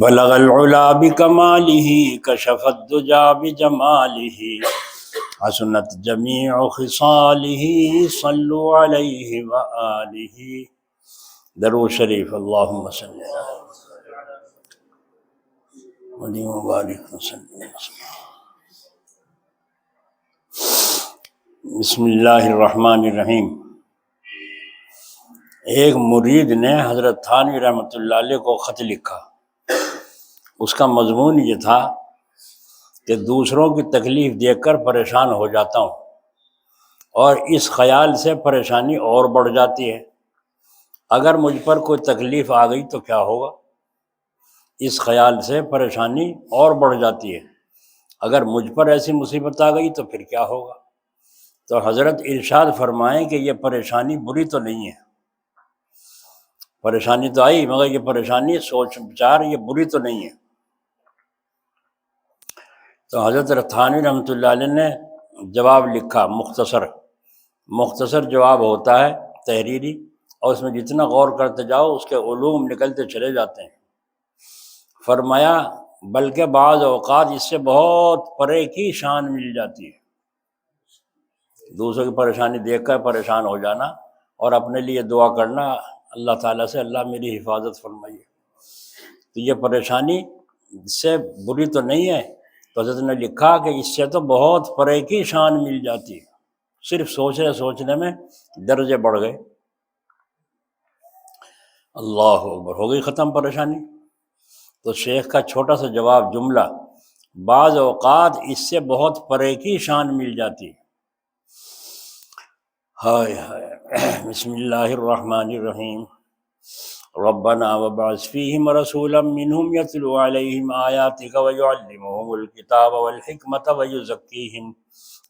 بلغ العلا بکمالہ کشف الدجا بجمالہ حسنت جمیع خصالہ صلو علیہ وآلہ۔ درود شریف، اللہم صلی علیہ وبارک وسلم۔ بسم اللہ الرحمن الرحیم۔ ایک مرید نے حضرت تھانوی رحمۃ اللہ علیہ کو خط لکھا۔ اس کا مضمون یہ تھا کہ دوسروں کی تکلیف دیکھ کر پریشان ہو جاتا ہوں، اور اس خیال سے پریشانی اور بڑھ جاتی ہے، اگر مجھ پر کوئی تکلیف آ گئی تو کیا ہوگا؟ اس خیال سے پریشانی اور بڑھ جاتی ہے، اگر مجھ پر ایسی مصیبت آ گئی تو پھر کیا ہوگا؟ تو حضرت ارشاد فرمائیں کہ یہ پریشانی بری تو نہیں ہے، پریشانی تو آئی مگر یہ پریشانی سوچ بچار یہ بری تو نہیں ہے۔ تو حضرت تھانوی رحمۃ اللہ علیہ نے جواب لکھا، مختصر جواب ہوتا ہے، تحریری، اور اس میں جتنا غور کرتے جاؤ اس کے علوم نکلتے چلے جاتے ہیں۔ فرمایا بلکہ بعض اوقات اس سے بہت پرے کی شان مل جاتی ہے۔ دوسروں کی پریشانی دیکھ کر پریشان ہو جانا اور اپنے لیے دعا کرنا اللہ تعالیٰ سے، اللہ میری حفاظت فرمائیے، تو یہ پریشانی اس سے بری تو نہیں ہے۔ تو حضرت نے لکھا کہ اس سے تو بہت پرے کی شان مل جاتی ہے، صرف سوچنے میں درجے بڑھ گئے۔ اللہ اکبر، ہو گئی ختم پریشانی۔ تو شیخ کا چھوٹا سا جواب جملہ، بعض اوقات اس سے بہت پرے کی شان مل جاتی ہے۔ ہائے ہائے، بسم اللہ الرحمن الرحیم۔ ربنا وابعث فیہم رسولا منہم یتلو علیہم آیاتک ویعلمہم الکتاب والحکمت ویزکیہم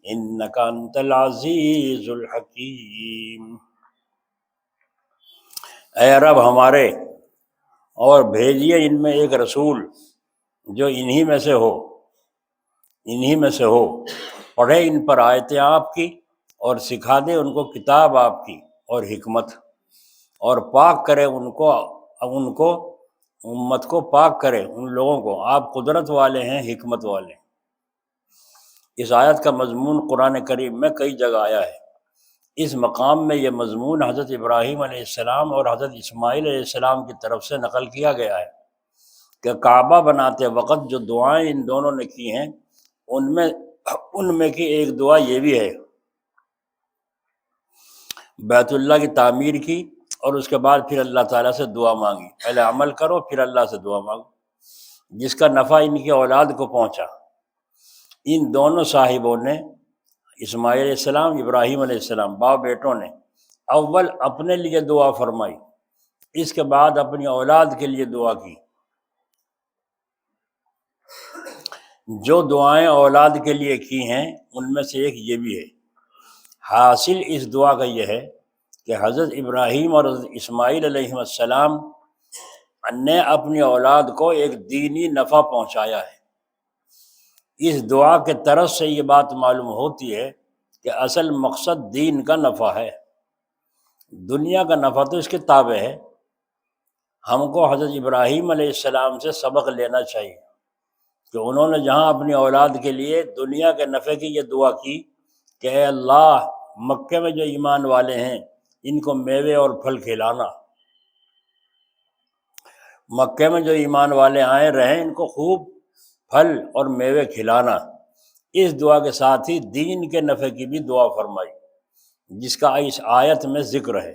انک انت العزیز الحکیم۔ اے رب ہمارے، اور بھیجیے ان میں ایک رسول جو انہی میں سے ہو، پڑھے ان پر آیتیں آپ کی اور سکھا دے ان کو کتاب آپ کی اور حکمت، اور پاک کرے ان کو امت کو پاک کرے، ان لوگوں کو۔ آپ قدرت والے ہیں، حکمت والے ہیں۔ اس آیت کا مضمون قرآن کریم میں کئی جگہ آیا ہے۔ اس مقام میں یہ مضمون حضرت ابراہیم علیہ السلام اور حضرت اسماعیل علیہ السلام کی طرف سے نقل کیا گیا ہے کہ کعبہ بناتے وقت جو دعائیں ان دونوں نے کی ہیں، ان میں کی ایک دعا یہ بھی ہے، بیت اللہ کی تعمیر کی اور اس کے بعد پھر اللہ تعالیٰ سے دعا مانگی، پہلے عمل کرو پھر اللہ سے دعا مانگو، جس کا نفع ان کی اولاد کو پہنچا۔ ان دونوں صاحبوں نے، اسماعیل علیہ السلام، ابراہیم علیہ السلام، باپ بیٹوں نے اول اپنے لیے دعا فرمائی، اس کے بعد اپنی اولاد کے لیے دعا کی۔ جو دعائیں اولاد کے لیے کی ہیں ان میں سے ایک یہ بھی ہے۔ حاصل اس دعا کا یہ ہے کہ حضرت ابراہیم اور حضرت اسماعیل علیہ السلام نے اپنی اولاد کو ایک دینی نفع پہنچایا ہے۔ اس دعا کے طرز سے یہ بات معلوم ہوتی ہے کہ اصل مقصد دین کا نفع ہے، دنیا کا نفع تو اس کے تابع ہے۔ ہم کو حضرت ابراہیم علیہ السلام سے سبق لینا چاہیے کہ انہوں نے جہاں اپنی اولاد کے لیے دنیا کے نفع کی یہ دعا کی کہ اے اللہ، مکے میں جو ایمان والے ہیں ان کو میوے اور پھل کھلانا، مکے میں جو ایمان والے آئے رہیں ان کو خوب پھل اور میوے کھلانا، اس دعا کے ساتھ ہی دین کے نفع کی بھی دعا فرمائی جس کا اس آیت میں ذکر ہے۔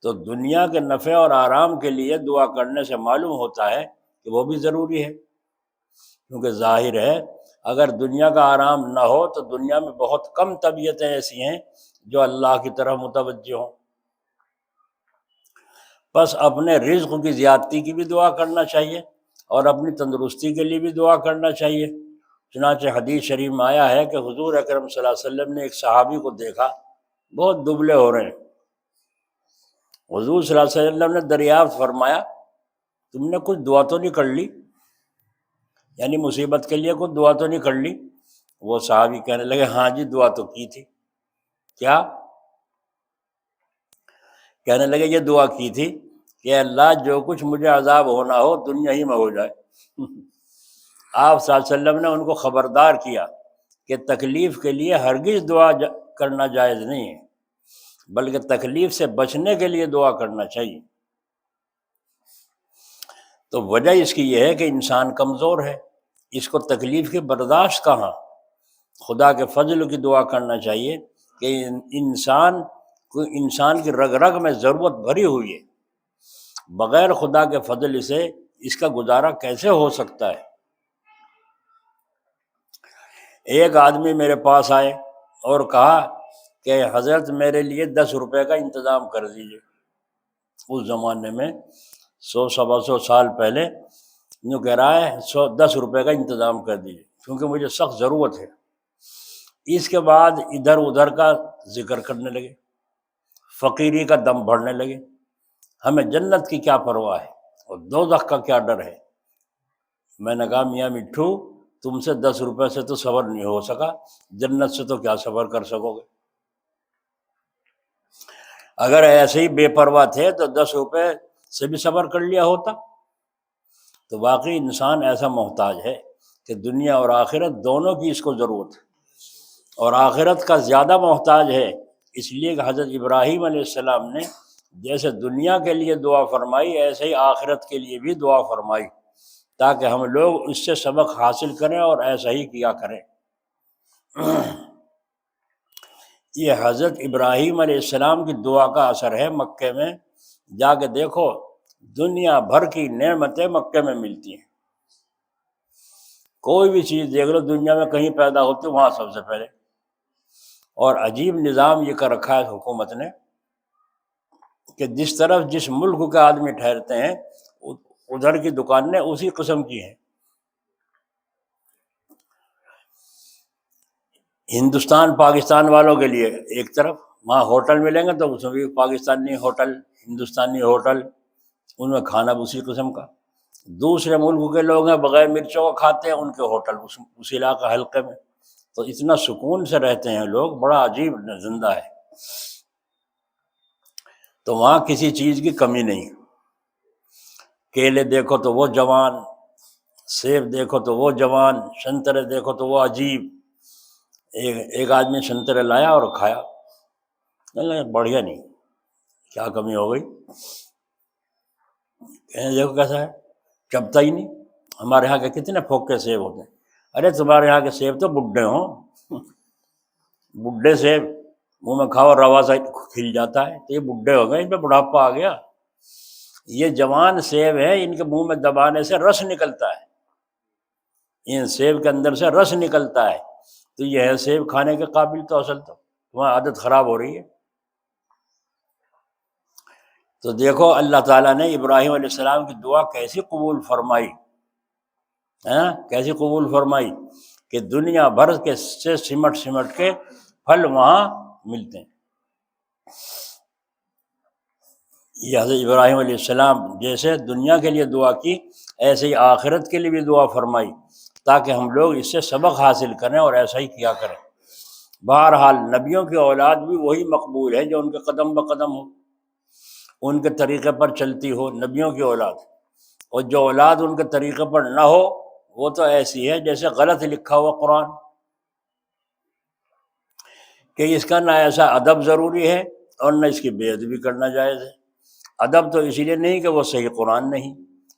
تو دنیا کے نفع اور آرام کے لیے دعا کرنے سے معلوم ہوتا ہے کہ وہ بھی ضروری ہے، کیونکہ ظاہر ہے اگر دنیا کا آرام نہ ہو تو دنیا میں بہت کم طبیعتیں ایسی ہیں جو اللہ کی طرف متوجہ ہوں۔ بس اپنے رزق کی زیادتی کی بھی دعا کرنا چاہیے اور اپنی تندرستی کے لیے بھی دعا کرنا چاہیے۔ چنانچہ حدیث شریف میں آیا ہے کہ حضور اکرم صلی اللہ علیہ وسلم نے ایک صحابی کو دیکھا، بہت دبلے ہو رہے ہیں۔ حضور صلی اللہ علیہ وسلم نے دریافت فرمایا تم نے کچھ دعا تو نہیں کر لی، یعنی مصیبت کے لیے کچھ دعا تو نہیں کر لی؟ وہ صحابی کہنے لگے ہاں جی دعا تو کی تھی۔ کیا؟ کہنے لگے یہ دعا کی تھی کہ اللہ جو کچھ مجھے عذاب ہونا ہو دنیا ہی میں ہو جائے۔ آپ صلی اللہ علیہ وسلم نے ان کو خبردار کیا کہ تکلیف کے لیے ہرگز دعا کرنا جائز نہیں ہے، بلکہ تکلیف سے بچنے کے لیے دعا کرنا چاہیے۔ تو وجہ اس کی یہ ہے کہ انسان کمزور ہے، اس کو تکلیف کی برداشت کہاں۔ خدا کے فضل کی دعا کرنا چاہیے کہ انسان کی رگ رگ میں ضرورت بھری ہوئی ہے، بغیر خدا کے فضل سے اس کا گزارا کیسے ہو سکتا ہے۔ ایک آدمی میرے پاس آئے اور کہا کہ حضرت میرے لیے 10 روپے کا انتظام کر دیجیے۔ اس زمانے میں 100 سال پہلے یوں کہہ رہا ہے 10 روپے کا انتظام کر دیجیے کیونکہ مجھے سخت ضرورت ہے۔ اس کے بعد ادھر ادھر کا ذکر کرنے لگے، فقیری کا دم بڑھنے لگے، ہمیں جنت کی کیا پرواہ ہے اور دوزخ کا کیا ڈر ہے۔ میں نے کہا میاں مٹھو، تم سے 10 روپے سے تو صبر نہیں ہو سکا، جنت سے تو کیا صبر کر سکو گے۔ اگر ایسے ہی بے پرواہ تھے تو 10 روپے سے بھی صبر کر لیا ہوتا۔ تو واقعی انسان ایسا محتاج ہے کہ دنیا اور آخرت دونوں کی اس کو ضرورت ہے، اور آخرت کا زیادہ محتاج ہے، اس لیے کہ حضرت ابراہیم علیہ السلام نے جیسے دنیا کے لیے دعا فرمائی ایسے ہی آخرت کے لیے بھی دعا فرمائی، تاکہ ہم لوگ اس سے سبق حاصل کریں اور ایسا ہی کیا کریں۔ یہ حضرت ابراہیم علیہ السلام کی دعا کا اثر ہے۔ مکے میں جا کے دیکھو، دنیا بھر کی نعمتیں مکے میں ملتی ہیں۔ کوئی بھی چیز دیکھ لو دنیا میں کہیں پیدا ہوتی ہے وہاں سب سے پہلے۔ اور عجیب نظام یہ کر رکھا ہے حکومت نے کہ جس طرف جس ملک کے آدمی ٹھہرتے ہیں ادھر کی دکانیں اسی قسم کی ہیں۔ ہندوستان پاکستان والوں کے لیے ایک طرف وہاں ہوٹل ملیں گے تو اس میں بھی پاکستانی ہوٹل، ہندوستانی ہوٹل، ان میں کھانا بھی اسی قسم کا۔ دوسرے ملک کے لوگ ہیں بغیر مرچوں کو کھاتے ہیں، ان کے ہوٹل اس علاقہ حلقے میں، تو اتنا سکون سے رہتے ہیں لوگ، بڑا عجیب زندہ ہے۔ تو وہاں کسی چیز کی کمی نہیں، کیلے دیکھو تو وہ جوان، سیب دیکھو تو وہ جوان، سنترے دیکھو تو وہ عجیب۔ ایک آدمی سنترے لایا اور کھایا، بڑھیا نہیں، کیا کمی ہو گئی؟ دیکھو کیسا ہے، چبتا ہی نہیں۔ ہمارے یہاں کے کتنے پھوکے سیب ہوتے ہیں، ارے تمہارے یہاں کے سیب تو بڈھے ہوں، بڈھے سیب منہ میں کھاؤ روا سا کھل جاتا ہے، تو یہ بڈھے ہو گئے، ان پہ بڑھاپا آ گیا۔ یہ جوان سیب ہے، ان کے منہ میں دبانے سے رس نکلتا ہے، ان سیب کے اندر سے رس نکلتا ہے، تو یہ ہے سیب کھانے کے قابل۔ تو اصل تو تمہاری عادت خراب ہو رہی ہے۔ تو دیکھو اللہ تعالیٰ نے ابراہیم علیہ السلام کی دعا کیسی قبول فرمائی، کیسی قبول فرمائی کہ دنیا بھر کے سے سمٹ کے پھل وہاں ملتے ہیں۔ یہ حضرت ابراہیم علیہ السلام جیسے دنیا کے لیے دعا کی، ایسے ہی آخرت کے لیے بھی دعا فرمائی، تاکہ ہم لوگ اس سے سبق حاصل کریں اور ایسا ہی کیا کریں۔ بہرحال نبیوں کی اولاد بھی وہی مقبول ہے جو ان کے قدم بقدم ہو، ان کے طریقے پر چلتی ہو، نبیوں کی اولاد۔ اور جو اولاد ان کے طریقے پر نہ ہو وہ تو ایسی ہے جیسے غلط لکھا ہوا قرآن، کہ اس کا نہ ایسا ادب ضروری ہے اور نہ اس کی بے ادبی کرنا جائز ہے۔ ادب تو اس لیے نہیں کہ وہ صحیح قرآن نہیں،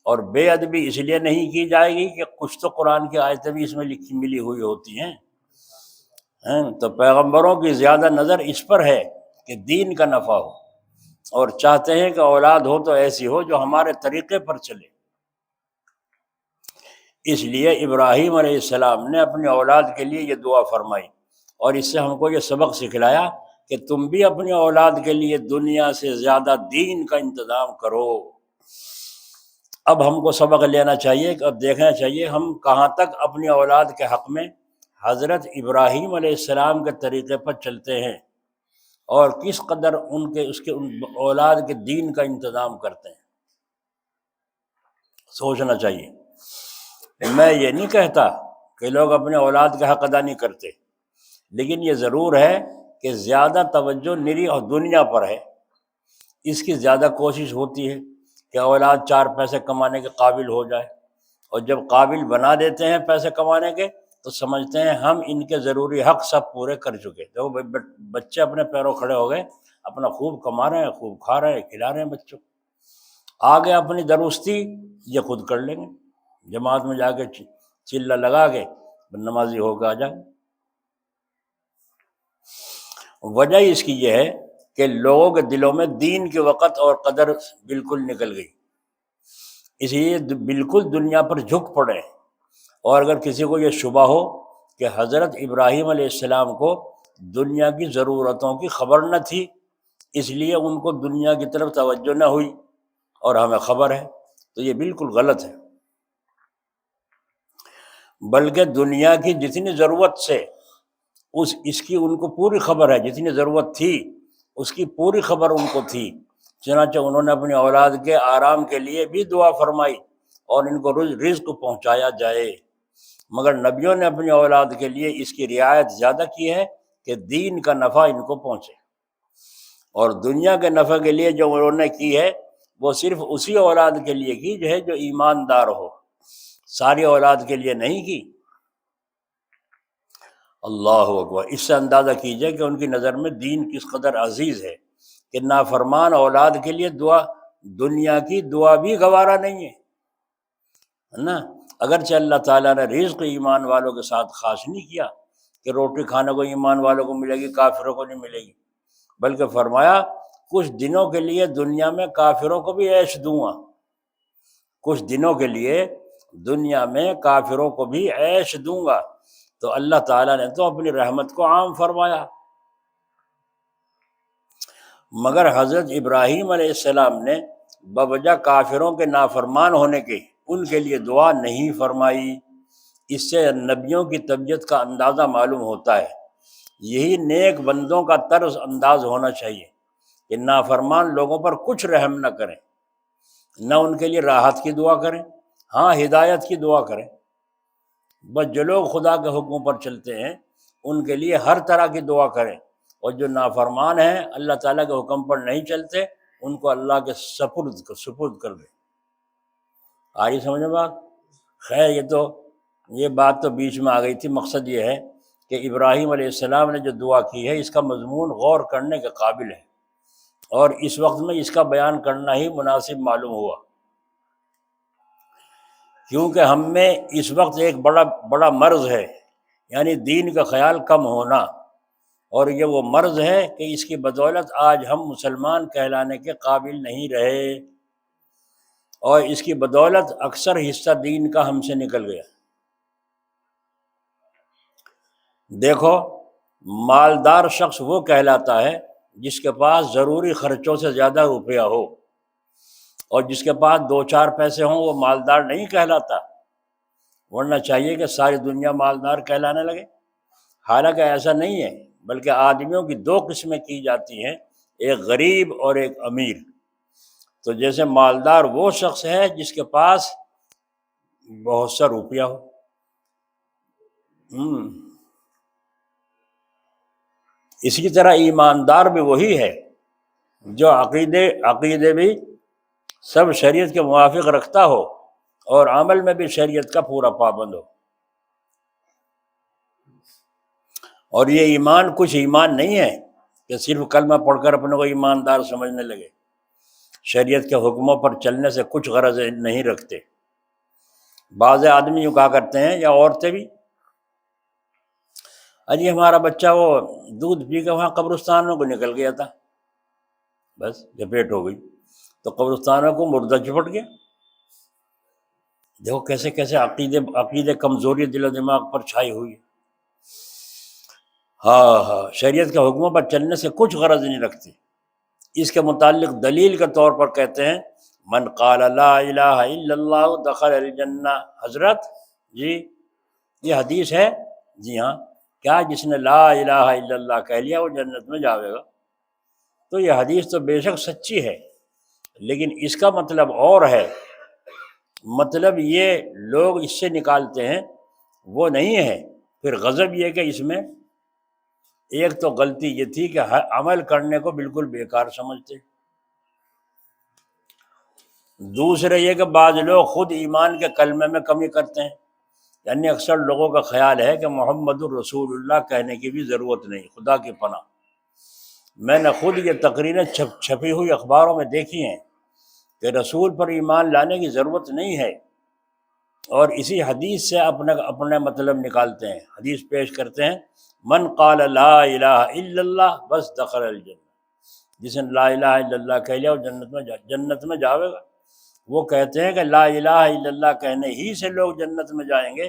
اور بے ادبی اس لیے نہیں کی جائے گی کہ کچھ تو قرآن کی آیتیں بھی اس میں ملی ہوئی ہوتی ہیں۔ تو پیغمبروں کی زیادہ نظر اس پر ہے کہ دین کا نفع ہو، اور چاہتے ہیں کہ اولاد ہو تو ایسی ہو جو ہمارے طریقے پر چلے۔ اس لیے ابراہیم علیہ السلام نے اپنی اولاد کے لیے یہ دعا فرمائی، اور اس سے ہم کو یہ سبق سکھلایا کہ تم بھی اپنی اولاد کے لیے دنیا سے زیادہ دین کا انتظام کرو۔ اب ہم کو سبق لینا چاہیے اور دیکھنا چاہیے ہم کہاں تک اپنی اولاد کے حق میں حضرت ابراہیم علیہ السلام کے طریقے پر چلتے ہیں، اور کس قدر اس کے اولاد کے دین کا انتظام کرتے ہیں۔ سوچنا چاہیے۔ میں یہ نہیں کہتا کہ لوگ اپنے اولاد کا حق ادا نہیں کرتے، لیکن یہ ضرور ہے کہ زیادہ توجہ نری اور دنیا پر ہے، اس کی زیادہ کوشش ہوتی ہے، کہ اولاد 4 پیسے کمانے کے قابل ہو جائے، اور جب قابل بنا دیتے ہیں پیسے کمانے کے تو سمجھتے ہیں ہم ان کے ضروری حق سب پورے کر چکے۔ تو بچے اپنے پیروں کھڑے ہو گئے، اپنا خوب کما رہے ہیں، خوب کھا رہے ہیں، کھلا رہے ہیں بچوں کو۔ آگے اپنی درستی یہ خود کر لیں گے، جماعت میں جا کے چلہ لگا کے نمازی ہو کے آ جائیں۔ وجہ اس کی یہ ہے کہ لوگوں کے دلوں میں دین کے وقت اور قدر بالکل نکل گئی، اس لیے بالکل دنیا پر جھک پڑے۔ اور اگر کسی کو یہ شبہ ہو کہ حضرت ابراہیم علیہ السلام کو دنیا کی ضرورتوں کی خبر نہ تھی، اس لیے ان کو دنیا کی طرف توجہ نہ ہوئی اور ہمیں خبر ہے، تو یہ بالکل غلط ہے۔ بلکہ دنیا کی جتنی ضرورت سے اس کی ان کو پوری خبر ہے، جتنی ضرورت تھی اس کی پوری خبر ان کو تھی۔ چنانچہ انہوں نے اپنی اولاد کے آرام کے لیے بھی دعا فرمائی اور ان کو رزق پہنچایا جائے، مگر نبیوں نے اپنی اولاد کے لیے اس کی رعایت زیادہ کی ہے کہ دین کا نفع ان کو پہنچے، اور دنیا کے نفع کے لیے جو انہوں نے کی ہے وہ صرف اسی اولاد کے لیے کی جو ہے جو ایماندار ہو، ساری اولاد کے لیے نہیں کی۔ اللہ اکبر! اس سے اندازہ کیجئے کہ ان کی نظر میں دین کس قدر عزیز ہے کہ نافرمان اولاد کے لیے دنیا کی دعا بھی گوارا نہیں ہے نا۔ اگرچہ اللہ تعالیٰ نے رزق ایمان والوں کے ساتھ خاص نہیں کیا کہ روٹی کھانے کو ایمان والوں کو ملے گی، کافروں کو نہیں ملے گی، بلکہ فرمایا کچھ دنوں کے لیے دنیا میں کافروں کو بھی عیش دوں گا، کچھ دنوں کے لیے دنیا میں کافروں کو بھی عیش دوں گا۔ تو اللہ تعالیٰ نے تو اپنی رحمت کو عام فرمایا، مگر حضرت ابراہیم علیہ السلام نے بوجہ کافروں کے نافرمان ہونے کے ان کے لیے دعا نہیں فرمائی۔ اس سے نبیوں کی طبیعت کا اندازہ معلوم ہوتا ہے۔ یہی نیک بندوں کا طرز انداز ہونا چاہیے کہ نافرمان لوگوں پر کچھ رحم نہ کریں، نہ ان کے لیے راحت کی دعا کریں، ہاں ہدایت کی دعا کریں۔ بس جو لوگ خدا کے حکموں پر چلتے ہیں ان کے لیے ہر طرح کی دعا کریں، اور جو نافرمان ہیں اللہ تعالیٰ کے حکم پر نہیں چلتے ان کو اللہ کے سپرد کر دیں۔ آئی سمجھ میں بات؟ خیر یہ بات تو بیچ میں آ گئی تھی۔ مقصد یہ ہے کہ ابراہیم علیہ السلام نے جو دعا کی ہے اس کا مضمون غور کرنے کے قابل ہے، اور اس وقت میں اس کا بیان کرنا ہی مناسب معلوم ہوا، کیونکہ ہم میں اس وقت ایک بڑا مرض ہے، یعنی دین کا خیال کم ہونا، اور یہ وہ مرض ہے کہ اس کی بدولت آج ہم مسلمان کہلانے کے قابل نہیں رہے، اور اس کی بدولت اکثر حصہ دین کا ہم سے نکل گیا۔ دیکھو، مالدار شخص وہ کہلاتا ہے جس کے پاس ضروری خرچوں سے زیادہ روپیہ ہو، اور جس کے پاس 2-4 پیسے ہوں وہ مالدار نہیں کہلاتا، ورنہ چاہیے کہ ساری دنیا مالدار کہلانے لگے۔ حالانکہ ایسا نہیں ہے، بلکہ آدمیوں کی 2 قسمیں کی جاتی ہیں، ایک غریب اور ایک امیر۔ تو جیسے مالدار وہ شخص ہے جس کے پاس بہت سا روپیہ ہو، اسی طرح ایماندار بھی وہی ہے جو عقیدے بھی سب شریعت کے موافق رکھتا ہو اور عمل میں بھی شریعت کا پورا پابند ہو۔ اور یہ ایمان کچھ ایمان نہیں ہے کہ صرف کلمہ پڑھ کر اپنے کو ایماندار سمجھنے لگے، شریعت کے حکموں پر چلنے سے کچھ غرض نہیں رکھتے۔ بعض آدمی یوں کہا کرتے ہیں، یا عورتیں بھی، اجی ہمارا بچہ وہ دودھ پی کے وہاں قبرستانوں کو نکل گیا تھا، بس لپیٹ ہو گئی، تو قبرستانوں کو مردہ چپٹ گیا۔ دیکھو کیسے کیسے عقیدے کمزوری دل و دماغ پر چھائی ہوئی ہے۔ ہاں، شریعت کے حکموں پر چلنے سے کچھ غرض نہیں رکھتے۔ اس کے متعلق دلیل کے طور پر کہتے ہیں، من قال لا الہ الا اللہ دخل الجنہ۔ حضرت جی یہ حدیث ہے؟ جی ہاں۔ کیا جس نے لا الہ الا اللہ کہہ لیا وہ جنت میں جاوے گا؟ تو یہ حدیث تو بے شک سچی ہے، لیکن اس کا مطلب اور ہے۔ مطلب یہ لوگ اس سے نکالتے ہیں وہ نہیں ہے۔ پھر غضب یہ کہ اس میں ایک تو غلطی یہ تھی کہ عمل کرنے کو بالکل بیکار سمجھتے، دوسرے یہ کہ بعض لوگ خود ایمان کے کلمے میں کمی کرتے ہیں، یعنی اکثر لوگوں کا خیال ہے کہ محمد الرسول اللہ کہنے کی بھی ضرورت نہیں، خدا کی پناہ۔ میں نے خود یہ تقریریں چھپی ہوئی اخباروں میں دیکھی ہیں کہ رسول پر ایمان لانے کی ضرورت نہیں ہے، اور اسی حدیث سے اپنے مطلب نکالتے ہیں۔ حدیث پیش کرتے ہیں، من قال لا الہ الا اللہ بس دخل الجنہ، جس نے لا الہ الا اللہ کہہ لیا وہ جنت میں جاوے گا۔ وہ کہتے ہیں کہ لا الہ الا اللہ کہنے ہی سے لوگ جنت میں جائیں گے،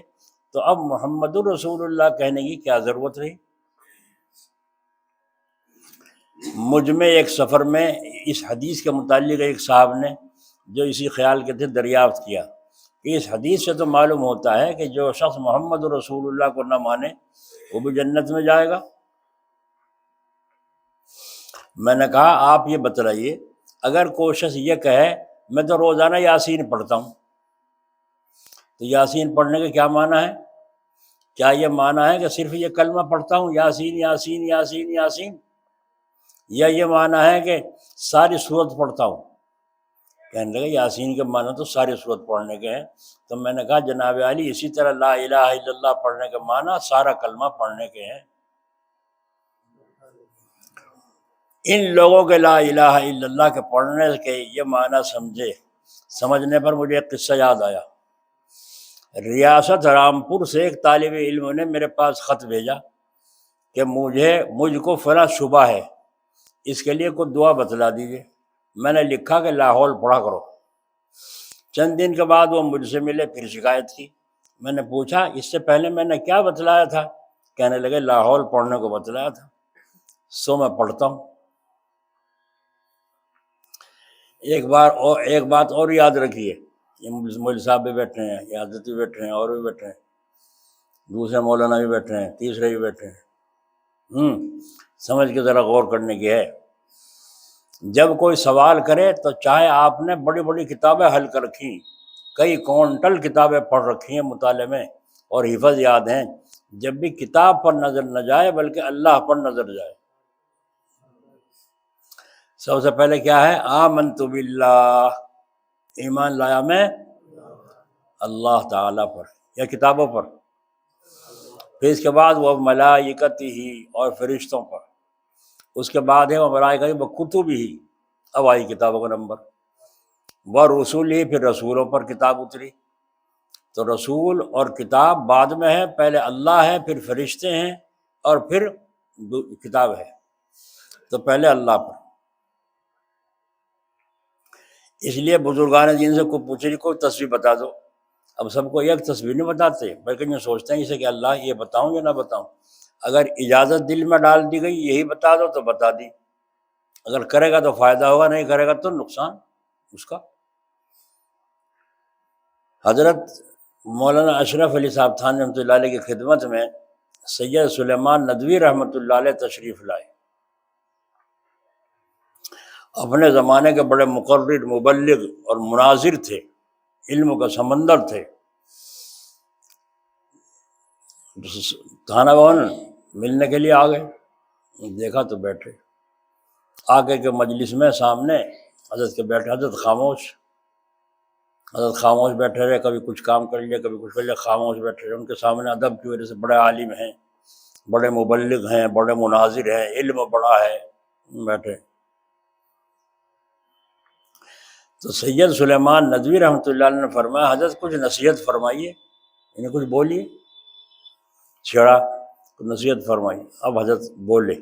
تو اب محمد الرسول اللہ کہنے کی کیا ضرورت رہی؟ مجھ میں ایک سفر میں اس حدیث کے متعلق ایک صاحب نے جو اسی خیال کے تھے دریافت کیا کہ اس حدیث سے تو معلوم ہوتا ہے کہ جو شخص محمد رسول اللہ کو نہ مانے وہ بھی جنت میں جائے گا۔ میں نے کہا آپ یہ بتلائیے، اگر کوئی شخص یہ کہے میں تو روزانہ یاسین پڑھتا ہوں، تو یاسین پڑھنے کا کیا معنی ہے؟ کیا یہ معنی ہے کہ صرف یہ کلمہ پڑھتا ہوں یاسین یاسین یاسین یاسین، یا یہ معنی ہے کہ ساری سورت پڑھتا ہوں؟ کہنے لگا یاسین کے معنی تو ساری سورت پڑھنے کے ہیں۔ تو میں نے کہا جناب علی اسی طرح لا الہ الا اللہ پڑھنے کے معنی سارا کلمہ پڑھنے کے ہیں۔ ان لوگوں کے لا الہ الا اللہ کے پڑھنے کے یہ معنی سمجھنے پر مجھے ایک قصہ یاد آیا۔ ریاست رامپور سے ایک طالب علم نے میرے پاس خط بھیجا کہ مجھ کو فلاں شبہ ہے، اس کے لیے کوئی دعا بتلا دیجیے۔ میں نے لکھا کہ لاہور پڑھا کرو۔ چند دن کے بعد وہ مجھ سے ملے، پھر شکایت کی۔ میں نے پوچھا اس سے پہلے میں نے کیا بتلایا تھا؟ کہنے لگے لاہور پڑھنے کو بتلایا تھا، سو میں پڑھتا ہوں۔ ایک بات اور یاد رکھیے، یہ مول صاحب بھی بیٹھے ہیں، یہ حضرت بھی بیٹھے ہیں، اور بھی بیٹھے ہیں، دوسرے مولانا بھی بیٹھے ہیں، تیسرے بھی بیٹھے ہیں۔ سمجھ کے ذرا غور کرنے کی ہے۔ جب کوئی سوال کرے تو چاہے آپ نے بڑی بڑی کتابیں حل کر رکھی، کئی کونٹل کتابیں پڑھ رکھی ہیں مطالعے میں اور حفظ یاد ہیں، جب بھی کتاب پر نظر نہ جائے بلکہ اللہ پر نظر جائے۔ سب سے پہلے کیا ہے؟ آمنت باللہ، ایمان لایا میں اللہ تعالیٰ پر یا کتابوں پر۔ پھر اس کے بعد وہ ملائکتہ ہی اور فرشتوں پر، اس کے بعد ہے وہ ملائکہ و کتب ہی، اب آئی کتابوں کا نمبر، وہ رسول ہی، پھر رسولوں پر کتاب اتری۔ تو رسول اور کتاب بعد میں ہے، پہلے اللہ ہے، پھر فرشتے ہیں، اور پھر کتاب ہے۔ تو پہلے اللہ پر۔ اس لیے بزرگان دین سے کوئی پوچھے کوئی تصویر بتا دو، اب سب کو ایک تصویر نہیں بتاتے، بلکہ یہ سوچتے ہیں اسے کہ اللہ یہ بتاؤں یا نہ بتاؤں۔ اگر اجازت دل میں ڈال دی گئی یہی بتا دو تو بتا دی، اگر کرے گا تو فائدہ ہوگا، نہیں کرے گا تو نقصان اس کا۔ حضرت مولانا اشرف علی صاحب تھانوی رحمۃ اللہ علیہ کی خدمت میں سید سلیمان ندوی رحمۃ اللہ علیہ تشریف لائے۔ اپنے زمانے کے بڑے مقرر، مبلغ اور مناظر تھے، علم کا سمندر تھے۔ تھانہ بھون ملنے کے لیے آ گئے، دیکھا تو بیٹھے، آگے کے مجلس میں سامنے حضرت کے بیٹھے، حضرت خاموش بیٹھے رہے، کبھی کچھ کام کر لیا، کبھی کچھ کر لیا، خاموش بیٹھے رہے۔ ان کے سامنے ادب کی وجہ سے بڑے عالم ہیں، بڑے مبلغ ہیں، بڑے مناظر ہیں، علم بڑا ہے، بیٹھے۔ تو سید سلیمان ندوی رحمۃ اللہ علیہ نے فرمایا حضرت کچھ نصیحت فرمائیے، انہیں کچھ بولیے، چھیڑا نصیحت فرمائی۔ اب حضرت بولے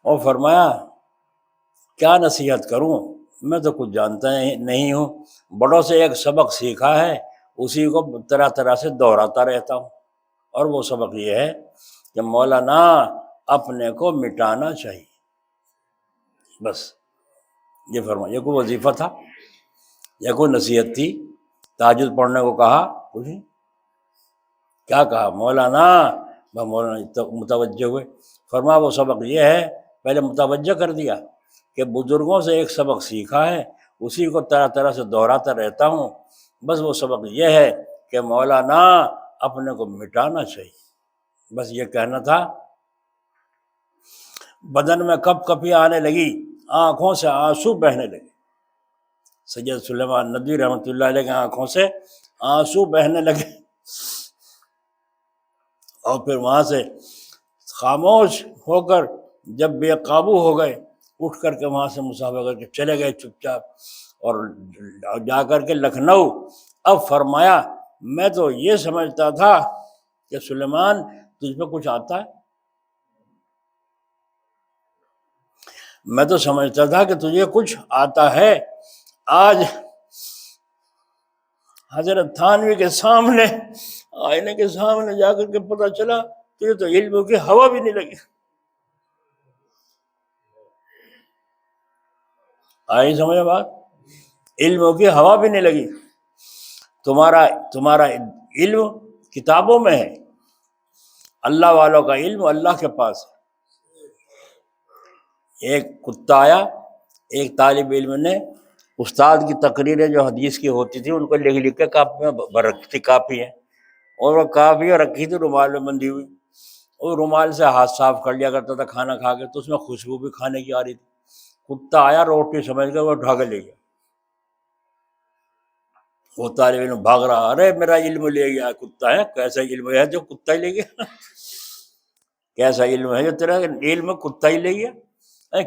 اور فرمایا کیا نصیحت کروں، میں تو کچھ جانتا نہیں ہوں، بڑوں سے ایک سبق سیکھا ہے، اسی کو طرح طرح سے دہراتا رہتا ہوں، اور وہ سبق یہ ہے کہ مولانا اپنے کو مٹانا چاہیے، بس یہ فرمایا۔ یہ کوئی وظیفہ تھا یا کوئی نصیحت تھی؟ تہجد پڑھنے کو کہا؟ کچھ نہیں۔ کیا کہا؟ مولانا متوجہ ہوئے، فرمایا وہ سبق یہ ہے، پہلے متوجہ کر دیا کہ بزرگوں سے ایک سبق سیکھا ہے، اسی کو طرح طرح سے دہراتا رہتا ہوں، بس وہ سبق یہ ہے کہ مولانا اپنے کو مٹانا چاہیے، بس یہ کہنا تھا۔ بدن میں کپ کپی آنے لگی، آنکھوں سے آنسو بہنے لگے، سید سلیمان ندوی رحمۃ اللہ علیہ کی آنکھوں سے آنسو بہنے لگے، اور پھر وہاں سے خاموش ہو کر جب بے قابو ہو گئے، اٹھ کر کے وہاں سے مسافر کر کے چلے گئے چپ چاپ، اور جا کر کے لکھنؤ اب فرمایا میں تو یہ سمجھتا تھا کہ سلیمان تجھ پہ کچھ آتا ہے، میں تو سمجھتا تھا کہ تجھے کچھ آتا ہے، آج حضرت تھانوی کے سامنے آئینے کے سامنے جا کر کے پتہ چلا تجھے تو علم کی ہوا بھی نہیں لگی۔ آئی سمجھ بات؟ علم کی ہوا بھی نہیں لگی۔ تمہارا علم کتابوں میں ہے، اللہ والوں کا علم اللہ کے پاس ہے۔ ایک کتا آیا، ایک طالب علم نے استاد کی تقریریں جو حدیث کی ہوتی تھی ان کو لکھ کے کاپی میں بھر رکھی تھی، کاپی ہے، اور وہ کاپی رکھی تھی رومال میں بندھی ہوئی، اور رومال سے ہاتھ صاف کر لیا کرتا تھا کھانا کھا کے، تو اس میں خوشبو بھی کھانے کی آ رہی تھی۔ کتا آیا روٹی سمجھ کے وہ اٹھا کے لے گیا، وہ طالب علم بھاگ رہا، ارے میرا علم لے گیا، کتا ہے، کیسا علم ہے جو کتا ہی لے گیا؟ کیسا علم ہے جو تیرا علم کتا ہی لے گیا؟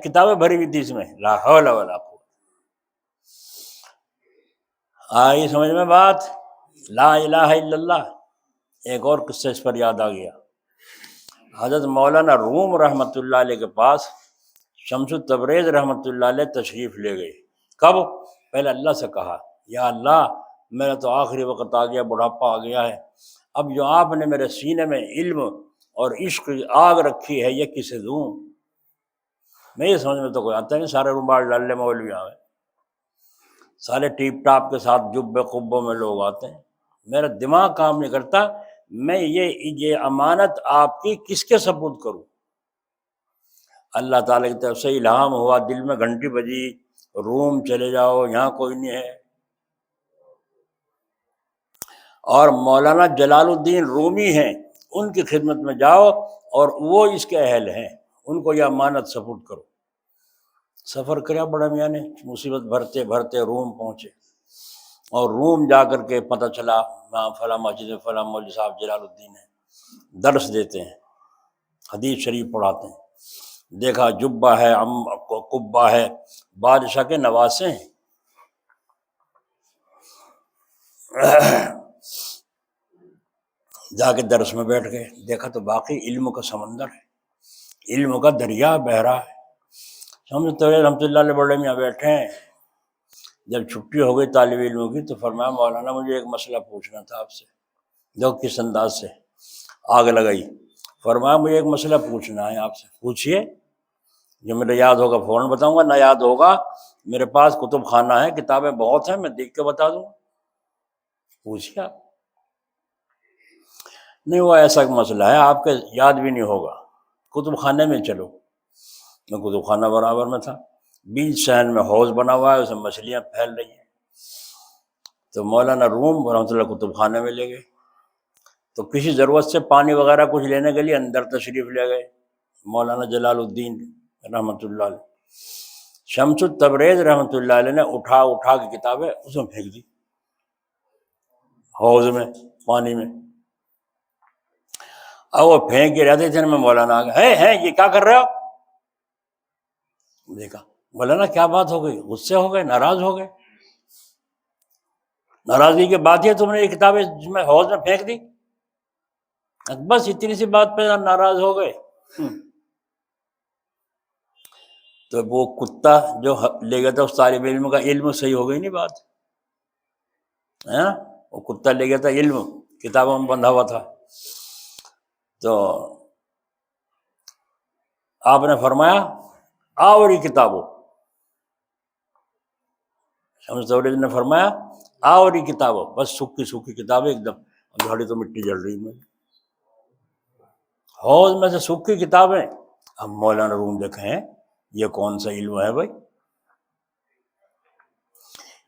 کتابیں بھری ہوئی تھی اس میں، لا حول ولا قوت۔ آئی سمجھ میں بات؟ لا الہ الا اللہ۔ ایک اور قصہ اس پر یاد آ گیا، حضرت مولانا روم رحمۃ اللہ علیہ کے پاس شمس تبریز رحمۃ اللہ علیہ تشریف لے گئے۔ کب؟ پہلے اللہ سے کہا، یا اللہ میرا تو آخری وقت آ گیا، بڑھاپا آ گیا ہے، اب جو آپ نے میرے سینے میں علم اور عشق کی آگ رکھی ہے یہ کسے دوں؟ میں یہ سمجھ میں تو کوئی آتا نہیں، سارے رومال ڈال لے مولویاں میں، سارے ٹیپ ٹاپ کے ساتھ جبے قبوں میں لوگ آتے ہیں، میرا دماغ کام نہیں کرتا، میں یہ امانت آپ کی کس کے سپرد کروں؟ اللہ تعالیٰ کی طرف سے الہام ہوا، دل میں گھنٹی بجی، روم چلے جاؤ، یہاں کوئی نہیں ہے، اور مولانا جلال الدین رومی ہیں، ان کی خدمت میں جاؤ اور وہ اس کے اہل ہیں، ان کو یہ امانت سپرد کرو۔ سفر کریا بڑا میاں نے، مصیبت بھرتے بھرتے روم پہنچے، اور روم جا کر کے پتہ چلا وہاں فلاں مسجد میں فلاں مولوی صاحب جلال الدین ہیں، درس دیتے ہیں، حدیث شریف پڑھاتے ہیں، دیکھا جبہ ہے، قبہ ہے، بادشاہ کے نواسے ہیں۔ جا کے درس میں بیٹھ گئے، دیکھا تو باقی علم کا سمندر ہے، علم کا دریا بہہ رہا ہے۔ سمجھتے ہوئے رحمۃ اللہ علیہ بڑے میاں بیٹھے ہیں، جب چھٹی ہو گئی طالب علموں کی تو فرمایا مولانا مجھے ایک مسئلہ پوچھنا تھا آپ سے۔ جو کس انداز سے آگ لگائی، فرمایا مجھے ایک مسئلہ پوچھنا ہے آپ سے، پوچھئے، جو میرے یاد ہوگا فوراً بتاؤں گا، نہ یاد ہوگا میرے پاس کتب خانہ ہے، کتابیں بہت ہیں، میں دیکھ کے بتا دوں، پوچھئے آپ۔ نہیں وہ ایسا مسئلہ ہے آپ کے یاد بھی نہیں ہوگا، کتب خانے میں چلو۔ میں کتب خانہ برابر میں تھا، بیچ صحن میں حوض بنا ہوا ہے، اس میں مچھلیاں پھیل رہی ہیں، تو مولانا روم رحمۃ اللہ کتب خانے میں لے گئے، تو کسی ضرورت سے پانی وغیرہ کچھ لینے کے لیے اندر تشریف لے گئے مولانا جلال الدین رحمۃ اللہ علیہ۔ شمس تبریز رحمۃ اللہ علیہ نے اٹھا کے کتابیں اس میں پھینک دی، حوض میں، پانی میں۔ اب وہ پھینک کے رہتے تھے، میں مولانا آ گئے، ہے یہ کیا کر رہے ہو؟ دیکھا، مولانا کیا بات ہو گئی؟ غصے ہو گئے، ناراض ہو گئے؟ ناراضگی کی بات یہ تم نے یہ کتابیں جس میں حوض میں پھینک دی؟ بس اتنی سی بات پہ ناراض ہو گئے۔ تو وہ کتا جو لے گیا تھا اس طالب علم کا علم صحیح ہو گئی نہیں بات، وہ کتا لے گیا تھا علم، کتابوں میں بندھا ہوا تھا۔ تو آپ نے فرمایا آوری کتابوں، شمس تبریز نے فرمایا آوری کتابوں، بس سوکھی سوکھی کتابیں ایک دم، گھڑی تو مٹی جل رہی میں، حوض میں سے سوکھی کتابیں۔ اب مولانا روم دیکھیں یہ کون سا علم ہے بھائی،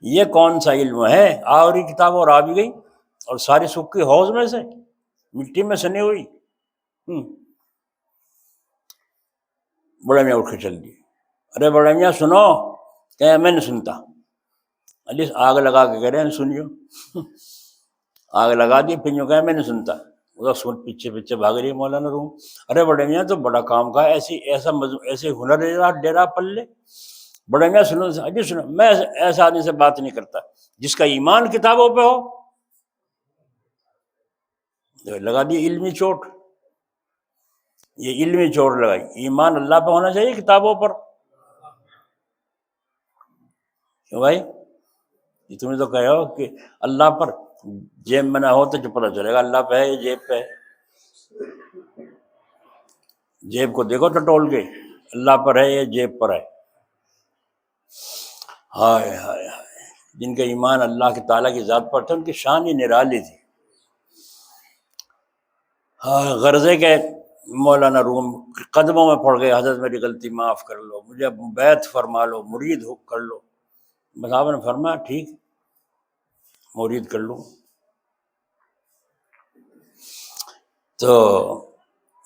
یہ کون سا علم ہے؟ آوری کتابوں اور آ بھی گئی، اور ساری سوکھی حوض میں سے، مٹی میں سنی ہوئی۔ بڑے میاں اٹھ کے چل دیے، ارے بڑے میاں سنو، کہ میں نہیں سنتا، علی آگ لگا کے کہہ رہے ہیں سنیو، آگ لگا دی، پھر یوں کہا میں نہیں سنتا، ادھر سن پیچھے پیچھے بھاگ رہی ہے مولانا روم۔ ارے بڑے میاں تو بڑا کام کا ایسے ہنر ڈیرا پلے، بڑے میاں سنو جی سنو، میں ایسا آدمی سے بات نہیں کرتا جس کا ایمان کتابوں پہ ہو۔ لگا دی علمی چوٹ، یہ علمی چوٹ لگائی، ایمان اللہ پہ ہونا چاہیے کتابوں پر۔ کیوں بھائی؟ تم نے تو کہا ہو کہ اللہ پر، جیب میں نہ ہو تو جو پتہ چلے گا اللہ پہ ہے یا جیب پہ ہے؟ جیب کو دیکھو ٹٹول کے، اللہ پر ہے یا جیب پر ہے؟ ہائے ہائے ہائے، جن کا ایمان اللہ کی تعالیٰ کی ذات پر تھا ان کی شان ہی نرالی تھی۔ ہاں، غرضے کے مولانا روم قدموں میں پڑ گئے، حضرت میری غلطی معاف کر لو، مجھے بیعت فرما لو، مرید ہو کر لو۔ بس آپ نے فرمایا ٹھیک، مرید کر لوں۔ تو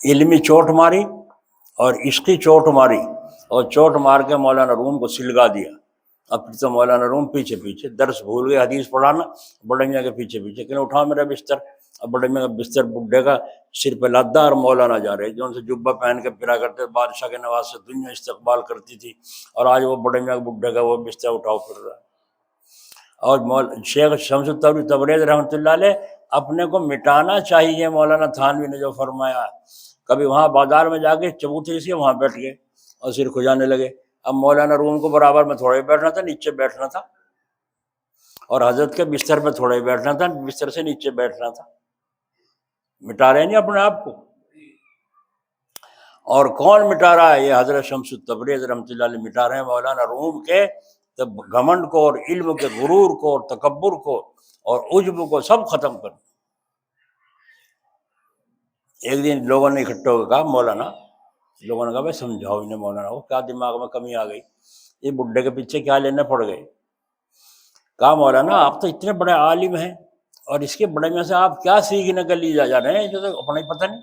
علمی چوٹ ماری اور عشقی چوٹ ماری، اور چوٹ مار کے مولانا روم کو سلگا دیا۔ اب پھر تو مولانا روم پیچھے پیچھے درس بھول گئے، حدیث پڑھانا، بڑے میاں کے پیچھے پیچھے کہ اٹھاؤ میرا بستر۔ اب بڑے میاں کا بستر بڈھے کا سر پہ لادا، اور مولانا جا رہے جو ان سے جبہ پہن کے پھرا کرتے، بادشاہ کے نواز سے دنیا استقبال کرتی تھی، اور آج وہ بڑے میاں بڈھے کا وہ بستر اٹھاؤ پھر رہا ہے۔ اور شیخ شمس التبریز تبریز رحمۃ اللہ علیہ، اپنے کو مٹانا چاہیے، مولانا تھانوی نے جو فرمایا، کبھی وہاں بازار میں جا کے چبوتری سے وہاں بیٹھ گئے اور سر کھجانے لگے۔ اب مولانا روم کو برابر میں تھوڑا ہی بیٹھنا تھا، نیچے بیٹھنا تھا، اور حضرت کے بستر پہ تھوڑا ہی بیٹھنا تھا، بستر سے نیچے بیٹھنا تھا۔ مٹا رہے نہیں اپنے آپ کو؟ اور کون مٹا رہا ہے؟ یہ حضرت شمس التبریز رحمۃ اللہ علیہ مٹا رہے ہیں مولانا روم کے گھمنڈ کو، اور علم کے غرور کو، اور تکبر کو، اور عجب کو، سب ختم کر۔ ایک دن لوگوں نے اکٹھے ہو کے کہا مولانا، لوگوں نے کہا بھائی سمجھاؤ انہیں مولانا کو، کیا دماغ میں کمی آ گئی، یہ بڈھے کے پیچھے کیا لینے پڑ گئے؟ کہا مولانا آپ تو اتنے بڑے عالم ہیں، اور اس کے بڑے میں سے آپ کیا سیکھنے کے لیے جا رہے ہیں جو تو اپنا ہی پتہ نہیں۔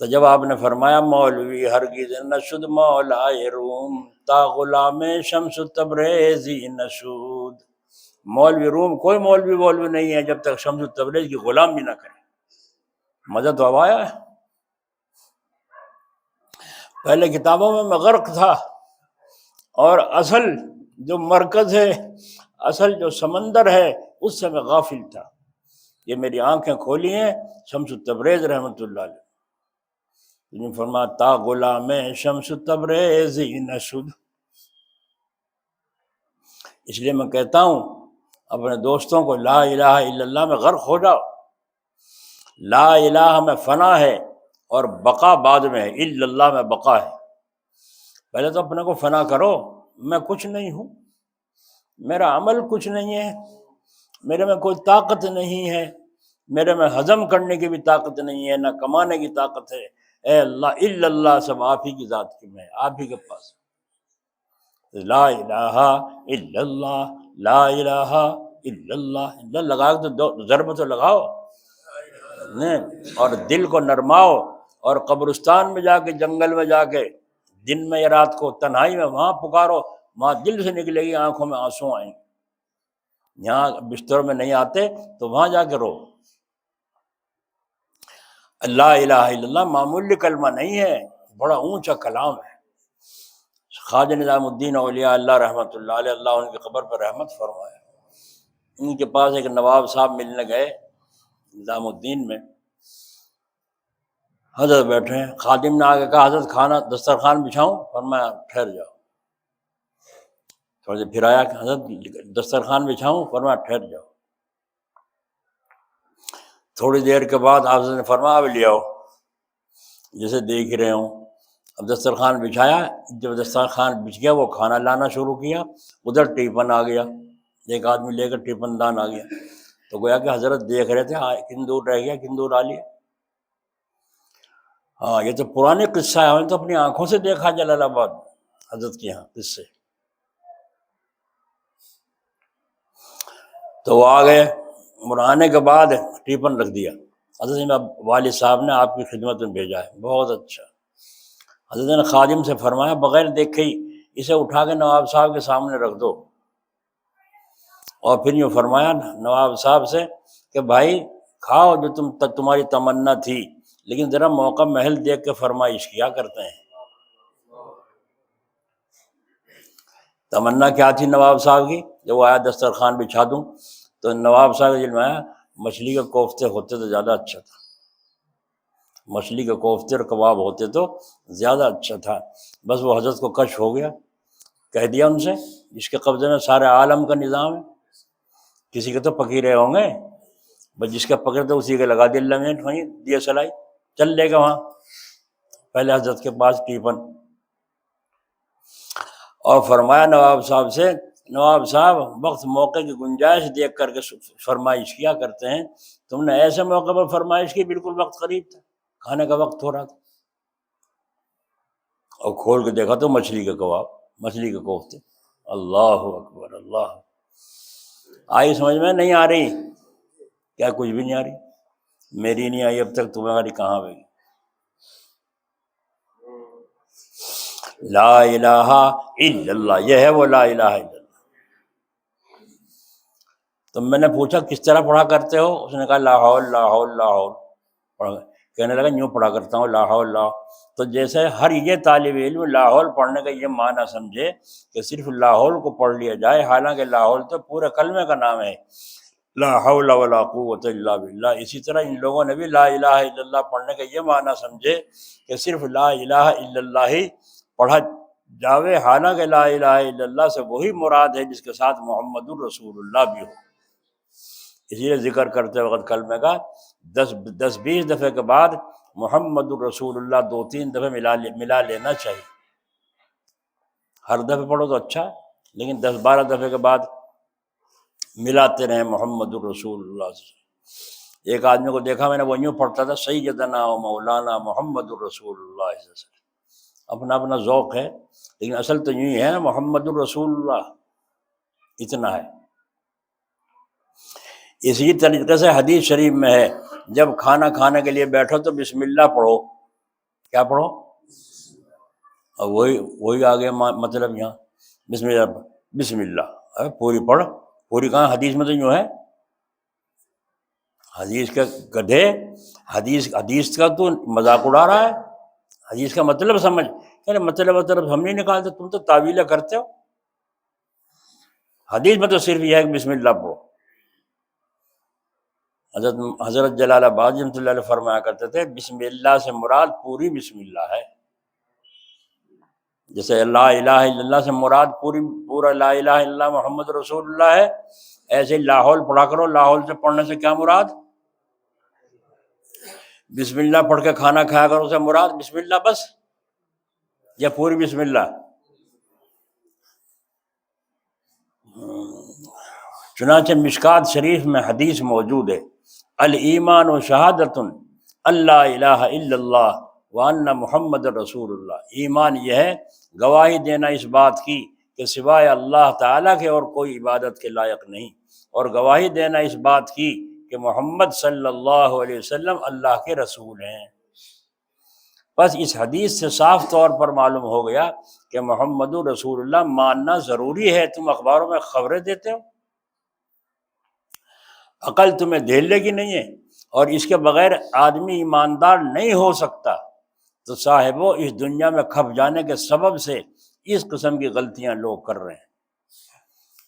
تو جب آپ نے فرمایا مولوی ہرگز نشد مولائے روم تا غلام شمس تبریزی نشود، مولوی روم کوئی مولوی نہیں ہے جب تک شمس تبریز کی غلام بھی نہ کرے۔ مزہ تو اب آیا ہے۔ پہلے کتابوں میں غرق تھا، اور اصل جو مرکز ہے، اصل جو سمندر ہے، اس سے میں غافل تھا۔ یہ میری آنکھیں کھولی ہیں شمس تبریز رحمۃ اللہ علیہ نے فرمایا تا غلام شمس تبریز نشد۔ اس لیے میں کہتا ہوں اپنے دوستوں کو لا الہ الا اللہ میں غرق ہو جاؤ۔ لا الہ میں فنا ہے اور بقا بعد میں ہے، الا اللہ میں بقا ہے۔ پہلے تو اپنے کو فنا کرو، میں کچھ نہیں ہوں، میرا عمل کچھ نہیں ہے، میرے میں کوئی طاقت نہیں ہے، میرے میں ہضم کرنے کی بھی طاقت نہیں ہے، نہ کمانے کی طاقت ہے۔ اے اللہ، الا اللہ سب آپ ہی کی ذات کی میں، آپ ہی کے پاس۔ لا الہ الا اللہ، لا الہ الا اللہ، اللہ لگا تو ضرب تو لگاؤ، اور دل کو نرماؤ، اور قبرستان میں جا کے، جنگل میں جا کے، دن میں یا رات کو تنہائی میں وہاں پکارو، وہاں دل سے نکلے گی، آنکھوں میں آنسو آئیں گے۔ یہاں بستر میں نہیں آتے تو وہاں جا کے رو۔ لا الہ الا اللہ معمولی کلمہ نہیں ہے، بڑا اونچا کلام ہے۔ خواجہ نظام الدین اولیاء اللہ رحمۃ اللہ علیہ، اللہ ان کی قبر پر رحمت فرمائے، ان کے پاس ایک نواب صاحب ملنے گئے نظام الدین میں، حضرت بیٹھے ہیں، خادم نے آگے کہا حضرت کھانا دسترخوان بچھاؤں؟ فرمایا ٹھہر جاؤ۔ تھوڑی دیر پھر آیا کہ حضرت دسترخوان بچھاؤں؟ فرمایا ٹھہر جاؤ۔ تھوڑی دیر کے بعد حضرت نے فرمایا اب لے آؤ، جیسے دیکھ رہے ہوں۔ اب دسترخوان بچھایا، جب دسترخوان بچھ گیا وہ کھانا لانا شروع کیا، ادھر ٹیپن آ گیا، ایک آدمی لے کر ٹیپن دان آ گیا، تو گویا کہ حضرت دیکھ رہے تھے، کن دور رہ گیا، کن دور آ لیا۔ ہاں، یہ تو پرانے قصہ ہے، ہم نے تو اپنی آنکھوں سے دیکھا جلال آباد حضرت کے یہاں قصے۔ تو وہ آ گئے، آنے کے بعد ٹیپن رکھ دیا، حضرت نے والد صاحب نے آپ کی خدمت میں بھیجا ہے، بہت اچھا۔ حضرت نے خادم سے فرمایا بغیر دیکھے ہی اسے اٹھا کے نواب صاحب کے سامنے رکھ دو، اور پھر یوں فرمایا نواب صاحب سے کہ بھائی کھاؤ جو تمہاری تمنا تھی، لیکن ذرا موقع محل دیکھ کے فرمائش کیا کرتے ہیں۔ تمنا کیا تھی نواب صاحب کی؟ جب وہ آیا دسترخوان بچھا دوں، تو نواب صاحب کے دل میں آیا مچھلی کے کوفتے ہوتے تو زیادہ اچھا تھا، مچھلی کے کوفتے اور کباب ہوتے تو زیادہ اچھا تھا۔ بس وہ حضرت کو کشف ہو گیا، کہہ دیا ان سے جس کے قبضے میں سارے عالم کا نظام ہے، کسی کے تو پکیرے ہوں گے، بس جس کے پکڑے تو اسی کے لگا دیا لمحے وہیں دیے سلائی، چل لے گا وہاں پہلے حضرت کے پاس ٹیپن۔ اور فرمایا نواب صاحب سے، نواب صاحب وقت موقع کی گنجائش دیکھ کر کے فرمائش کیا کرتے ہیں، تم نے ایسے موقع پر فرمائش کی بالکل وقت قریب تھا، کھانے کا وقت ہو رہا تھا، اور کھول کے دیکھا تو مچھلی کے کباب، مچھلی کے کوفتے۔ اللہ اکبر اللہ! آئی سمجھ میں؟ نہیں آ رہی؟ کیا کچھ بھی نہیں آ رہی؟ میری نہیں آئی اب تک، تمہاری کہاں آئے گی؟ لا الہ الا اللہ، یہ ہے وہ لا الہ الا اللہ۔ تو میں نے پوچھا کس طرح پڑھا کرتے ہو؟ اس نے کہا لا حول لا حول لا حول پڑھا۔ کہنے لگا یوں پڑھا کرتا ہوں لا حول لا۔ تو جیسے ہر یہ طالب علم لا حول پڑھنے کا یہ معنی سمجھے کہ صرف لا حول کو پڑھ لیا جائے، حالانکہ لا حول تو پورے کلمے کا نام ہے، لا حول ولا قوت الا باللہ۔ اسی طرح ان لوگوں نے بھی لا الہ الا اللہ پڑھنے کا یہ معنی سمجھے کہ صرف لا الہ الا اللہ ہی پڑھا جاوے، حالانکہ لا الہ الا اللہ سے وہی مراد ہے جس کے ساتھ محمد الرسول اللہ بھی ہو۔ اسی لیے ذکر کرتے وقت کلمے کا 10-20 دفعے کے بعد محمد الرسول اللہ 2-3 دفعے ملا لینا چاہیے۔ ہر دفعہ پڑھو تو اچھا، لیکن 10-12 دفعے کے بعد ملاتے رہیں محمد الرسول اللہ سے۔ ایک آدمی کو دیکھا میں نے، وہ یوں پڑھتا تھا سیدنا و مولانا محمد الرسول اللہ صلی اللہ علیہ وسلم۔ اپنا اپنا ذوق ہے، لیکن اصل تو یوں ہی ہے نا، محمد الرسول اللہ اتنا ہے۔ اسی طریقے سے حدیث شریف میں ہے جب کھانا کھانے کے لیے بیٹھو تو بسم اللہ پڑھو۔ کیا پڑھو؟ اور وہی آگے مطلب یہاں بسم اللہ، بسم اللہ پوری پڑھ، پوری کہاں؟ حدیث میں تو یوں ہے، حدیث کے گدھے، حدیث کا تو مذاق اڑا رہا ہے، حدیث کا مطلب سمجھ۔ مطلب ہم نہیں نکالتے، تم تو تعویلیں کرتے ہو۔ حدیث میں تو صرف یہ ہے کہ بسم اللہ پڑھو۔ حضرت جلال آباد رحمۃ اللہ علیہ فرمایا کرتے تھے بسم اللہ سے مراد پوری بسم اللہ ہے، جیسے لا الہ الا اللہ سے مراد پورا لا الہ الا اللہ محمد رسول اللہ ہے، ایسے لا حول پڑھا کرو۔ لا حول سے پڑھنے سے کیا مراد؟ بسم اللہ پڑھ کے کھانا کھایا کرو سے مراد بسم اللہ بس، یا پوری بسم اللہ؟ چنانچہ مشکات شریف میں حدیث موجود ہے، الایمان و شہادت اللہ الہ الا اللہ وان محمد رسول اللہ۔ ایمان یہ ہے گواہی دینا اس بات کی کہ سوائے اللہ تعالیٰ کے اور کوئی عبادت کے لائق نہیں، اور گواہی دینا اس بات کی کہ محمد صلی اللہ علیہ وسلم اللہ کے رسول ہیں۔ بس اس حدیث سے صاف طور پر معلوم ہو گیا کہ محمد رسول اللہ ماننا ضروری ہے۔ تم اخباروں میں خبریں دیتے ہو، عقل تمہیں دھیلے کی نہیں ہے، اور اس کے بغیر آدمی ایماندار نہیں ہو سکتا۔ تو صاحبو، اس دنیا میں کھپ جانے کے سبب سے اس قسم کی غلطیاں لوگ کر رہے ہیں۔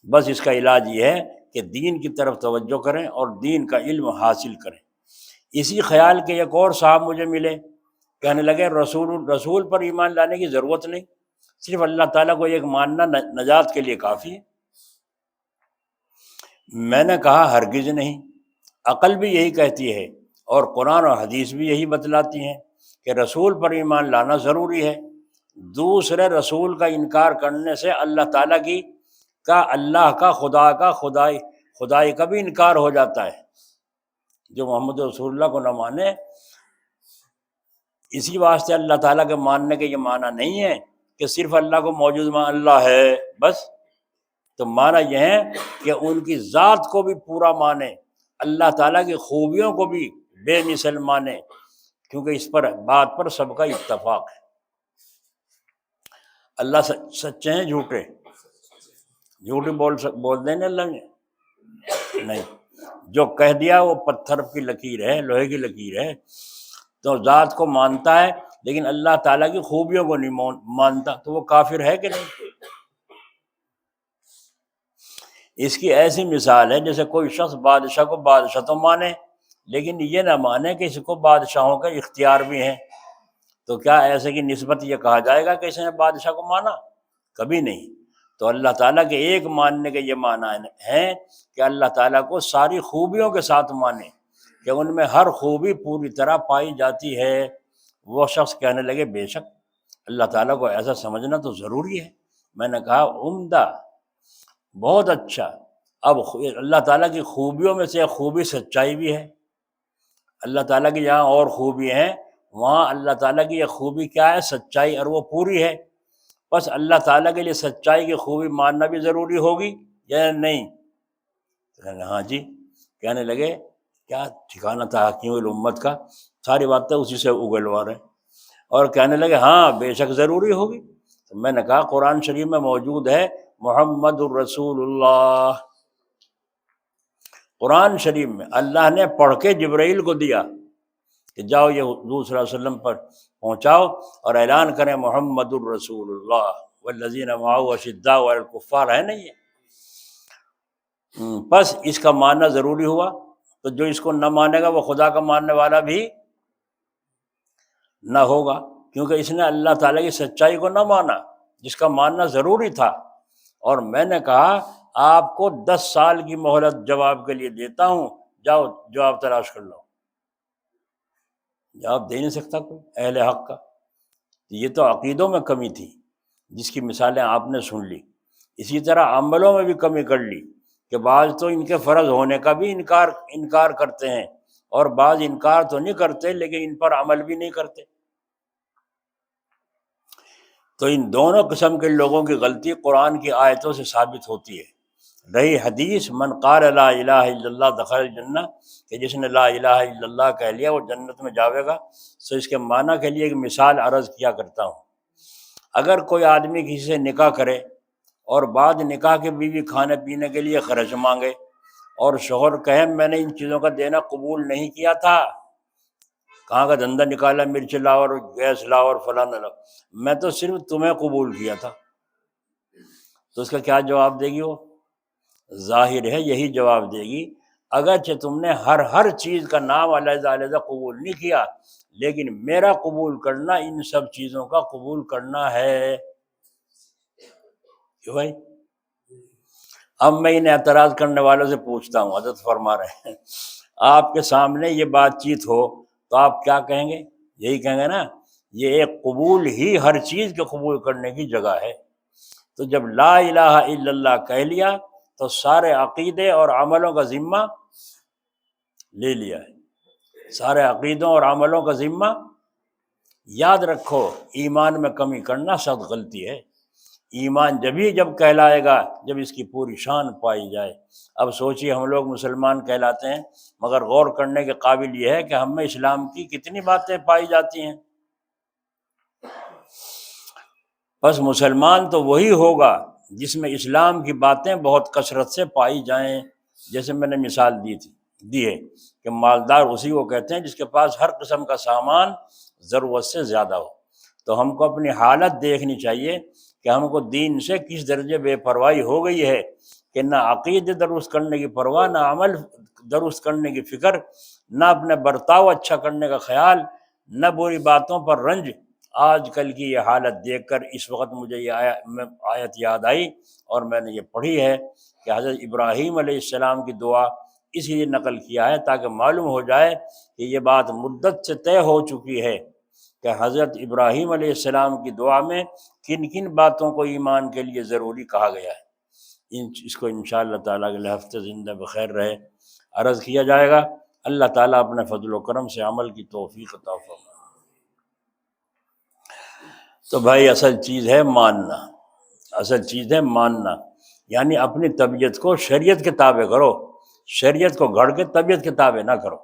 بس اس کا علاج یہ ہے کہ دین کی طرف توجہ کریں اور دین کا علم حاصل کریں۔ اسی خیال کے ایک اور صاحب مجھے ملے، کہنے لگے رسول پر ایمان لانے کی ضرورت نہیں، صرف اللہ تعالیٰ کو ایک ماننا نجات کے لیے کافی ہے۔ میں نے کہا ہرگز نہیں، عقل بھی یہی کہتی ہے اور قرآن اور حدیث بھی یہی بتلاتی ہیں کہ رسول پر ایمان لانا ضروری ہے۔ دوسرے رسول کا انکار کرنے سے اللہ تعالیٰ اللہ کا خدائی کا بھی انکار ہو جاتا ہے۔ جو محمد رسول اللہ کو نہ مانے، اسی واسطے اللہ تعالیٰ کے ماننے کے یہ معنی نہیں ہے کہ صرف اللہ کو موجود اللہ ہے بس، تو معنی یہ ہے کہ ان کی ذات کو بھی پورا مانے، اللہ تعالیٰ کی خوبیوں کو بھی بے مثل مانے، کیونکہ اس پر بات پر سب کا اتفاق ہے۔ اللہ سچے ہیں جھوٹے؟ جھوٹے بول دیں نا اللہ نے؟ نہیں، جو کہہ دیا وہ پتھر کی لکیر ہے، لوہے کی لکیر ہے۔ تو ذات کو مانتا ہے لیکن اللہ تعالیٰ کی خوبیوں کو نہیں مانتا، تو وہ کافر ہے کہ نہیں؟ اس کی ایسی مثال ہے جیسے کوئی شخص بادشاہ کو بادشاہ تو مانے لیکن یہ نہ مانے کہ اس کو بادشاہوں کا اختیار بھی ہیں، تو کیا ایسے کی نسبت یہ کہا جائے گا کہ اس نے بادشاہ کو مانا؟ کبھی نہیں۔ تو اللہ تعالیٰ کے ایک ماننے کے یہ معنی ہے کہ اللہ تعالیٰ کو ساری خوبیوں کے ساتھ مانے، کہ ان میں ہر خوبی پوری طرح پائی جاتی ہے۔ وہ شخص کہنے لگے بے شک اللہ تعالیٰ کو ایسا سمجھنا تو ضروری ہے۔ میں نے کہا عمدہ، بہت اچھا۔ اب اللہ تعالیٰ کی خوبیوں میں سے ایک خوبی سچائی بھی ہے۔ اللہ تعالیٰ کی جہاں اور خوبی ہیں وہاں اللہ تعالیٰ کی یہ خوبی کیا ہے؟ سچائی، اور وہ پوری ہے۔ بس اللہ تعالیٰ کے لیے سچائی کی خوبی ماننا بھی ضروری ہوگی یا نہیں؟ ہاں جی۔ کہنے لگے کیا ٹھکانہ تھا حکیم الامت کا، ساری باتیں اسی سے اگلوا رہے ہیں، اور کہنے لگے ہاں بے شک ضروری ہوگی۔ تو میں نے کہا قرآن شریف میں موجود ہے محمد الرسول اللہ، قرآن شریف میں اللہ نے پڑھ کے جبرائیل کو دیا کہ جاؤ یہ حضور صلی اللہ علیہ وسلم پر پہنچاؤ اور اعلان کریں محمد الرسول اللہ والذین معہ اشداء علی الکفار، ہے نہیں ہے؟ بس اس کا ماننا ضروری ہوا، تو جو اس کو نہ مانے گا وہ خدا کا ماننے والا بھی نہ ہوگا، کیونکہ اس نے اللہ تعالیٰ کی سچائی کو نہ مانا جس کا ماننا ضروری تھا۔ اور میں نے کہا آپ کو 10 سال کی مہلت جواب کے لیے دیتا ہوں، جاؤ جواب تلاش کر لو۔ جواب دے نہیں سکتا کوئی اہل حق کا۔ یہ تو عقیدوں میں کمی تھی جس کی مثالیں آپ نے سن لی۔ اسی طرح عملوں میں بھی کمی کر لی کہ بعض تو ان کے فرض ہونے کا بھی انکار کرتے ہیں، اور بعض انکار تو نہیں کرتے لیکن ان پر عمل بھی نہیں کرتے۔ تو ان دونوں قسم کے لوگوں کی غلطی قرآن کی آیتوں سے ثابت ہوتی ہے۔ رہی حدیث من قال لا الہ الا اللہ دخل الجنہ، کہ جس نے لا الہ الا اللہ کہہ لیا وہ جنت میں جاوے گا، تو اس کے معنی کے لیے ایک مثال عرض کیا کرتا ہوں۔ اگر کوئی آدمی کسی سے نکاح کرے اور بعد نکاح کے بیوی کھانے پینے کے لیے خرچ مانگے اور شوہر کہے میں نے ان چیزوں کا دینا قبول نہیں کیا تھا، کہاں کا دھندا نکالا، مرچ لاؤ اور گیس لاؤ اور فلانا لاؤ، میں تو صرف تمہیں قبول کیا تھا، تو اس کا کیا جواب دے گی؟ وہ ظاہر ہے یہی جواب دے گی اگرچہ تم نے ہر چیز کا نام علیحدہ علیحدہ قبول نہیں کیا، لیکن میرا قبول کرنا ان سب چیزوں کا قبول کرنا ہے۔ کیوں بھائی؟ اب میں ان اعتراض کرنے والوں سے پوچھتا ہوں، حضرت فرما رہے ہیں آپ کے سامنے یہ بات چیت ہو تو آپ کیا کہیں گے؟ یہی کہیں گے نا، یہ ایک قبول ہی ہر چیز کے قبول کرنے کی جگہ ہے۔ تو جب لا الہ الا اللہ کہہ لیا تو سارے عقیدے اور عملوں کا ذمہ لے لیا ہے، سارے عقیدوں اور عملوں کا ذمہ۔ یاد رکھو ایمان میں کمی کرنا سخت غلطی ہے۔ ایمان جب کہلائے گا جب اس کی پوری شان پائی جائے۔ اب سوچیے ہم لوگ مسلمان کہلاتے ہیں مگر غور کرنے کے قابل یہ ہے کہ ہم میں اسلام کی کتنی باتیں پائی جاتی ہیں۔ بس مسلمان تو وہی ہوگا جس میں اسلام کی باتیں بہت کثرت سے پائی جائیں، جیسے میں نے مثال دی ہے کہ مالدار اسی کو کہتے ہیں جس کے پاس ہر قسم کا سامان ضرورت سے زیادہ ہو۔ تو ہم کو اپنی حالت دیکھنی چاہیے کہ ہم کو دین سے کس درجے بے پرواہی ہو گئی ہے کہ نہ عقیدے درست کرنے کی پرواہ، نہ عمل درست کرنے کی فکر، نہ اپنے برتاؤ اچھا کرنے کا خیال، نہ بری باتوں پر رنج۔ آج کل کی یہ حالت دیکھ کر اس وقت مجھے یہ آیت یاد آئی اور میں نے یہ پڑھی ہے کہ حضرت ابراہیم علیہ السلام کی دعا اس لیے نقل کیا ہے تاکہ معلوم ہو جائے کہ یہ بات مدت سے طے ہو چکی ہے کہ حضرت ابراہیم علیہ السلام کی دعا میں کن کن باتوں کو ایمان کے لیے ضروری کہا گیا ہے۔ اس کو انشاءاللہ تعالیٰ اگلے ہفتے زندہ بخیر رہے عرض کیا جائے گا۔ اللہ تعالیٰ اپنے فضل و کرم سے عمل کی توفیق عطا فرمائے۔ تو بھائی اصل چیز ہے ماننا، اصل چیز ہے ماننا، یعنی اپنی طبیعت کو شریعت کے تابع کرو، شریعت کو گھڑ کے طبیعت کے تابع نہ کرو۔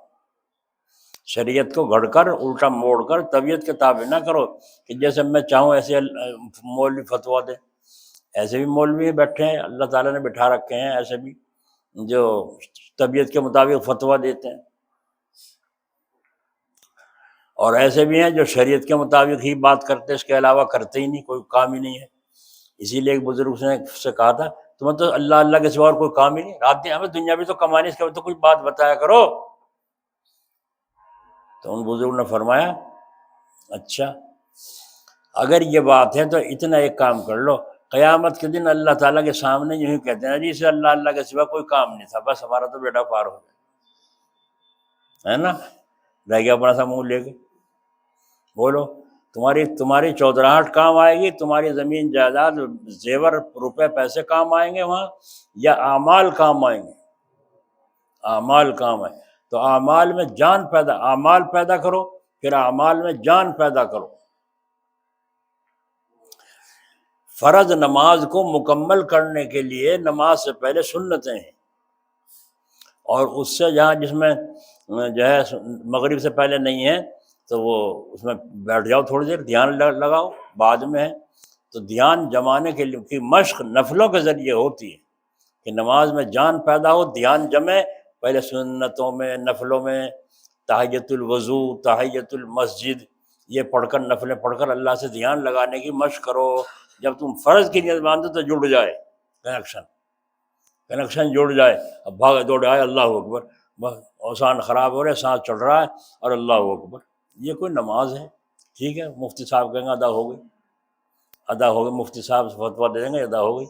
شریعت کو گھڑ کر الٹا موڑ کر طبیعت کے تابع نہ کرو کہ جیسے میں چاہوں ایسے مولوی فتویٰ دے۔ ایسے بھی مولوی بیٹھے ہیں، اللہ تعالیٰ نے بٹھا رکھے ہیں ایسے بھی جو طبیعت کے مطابق فتویٰ دیتے ہیں، اور ایسے بھی ہیں جو شریعت کے مطابق ہی بات کرتے ہیں، اس کے علاوہ کرتے ہی نہیں، کوئی کام ہی نہیں ہے۔ اسی لیے ایک بزرگ سے کہا تھا تمہیں تو اللہ اللہ کے سوا اور کوئی کام ہی نہیں، رات دن ہمیں دنیا بھی تو کمانی، اس کے بعد تو کوئی بات بتایا کرو۔ تو ان بزرگ نے فرمایا اچھا اگر یہ بات ہے تو اتنا ایک کام کر لو، قیامت کے دن اللہ تعالیٰ کے سامنے یوں ہی کہتے ہیں جی اسے اللہ اللہ کے سوا کوئی کام نہیں تھا، بس ہمارا تو بیٹا پار ہو گیا، ہے نا، رہ گیا اپنا سا منہ لے کے۔ بولو تمہاری چودراہٹ کام آئے گی، تمہاری زمین جائیداد زیور روپے پیسے کام آئیں گے وہاں، یا اعمال کام آئیں گے؟ اعمال کام آئیں، تو اعمال میں جان اعمال پیدا کرو، پھر اعمال میں جان پیدا کرو۔ فرض نماز کو مکمل کرنے کے لیے نماز سے پہلے سنتیں ہیں، اور اس سے جس میں جو ہے مغرب سے پہلے نہیں ہے تو وہ اس میں بیٹھ جاؤ تھوڑی دیر، دھیان لگاؤ، بعد میں ہے تو دھیان جمانے کے لیے کی مشق نفلوں کے ذریعے ہوتی ہے کہ نماز میں جان پیدا ہو، دھیان جمے، پہلے سنتوں میں، نفلوں میں، تحیۃ الوضو، تحیۃ المسجد، یہ پڑھ کر نفلیں پڑھ کر اللہ سے دھیان لگانے کی مشق کرو۔ جب تم فرض کی نیت باندھو تو جڑ جائے کنیکشن جڑ جائے، اب بھاگ دوڑ آئے اللہ اکبر، بس اوسان خراب ہو رہے، سانس چڑھ رہا ہے اور اللہ اکبر، یہ کوئی نماز ہے؟ ٹھیک ہے مفتی صاحب کہیں گے ادا ہو گئی، مفتی صاحب فتویٰ دے دیں گے ادا ہو گئی،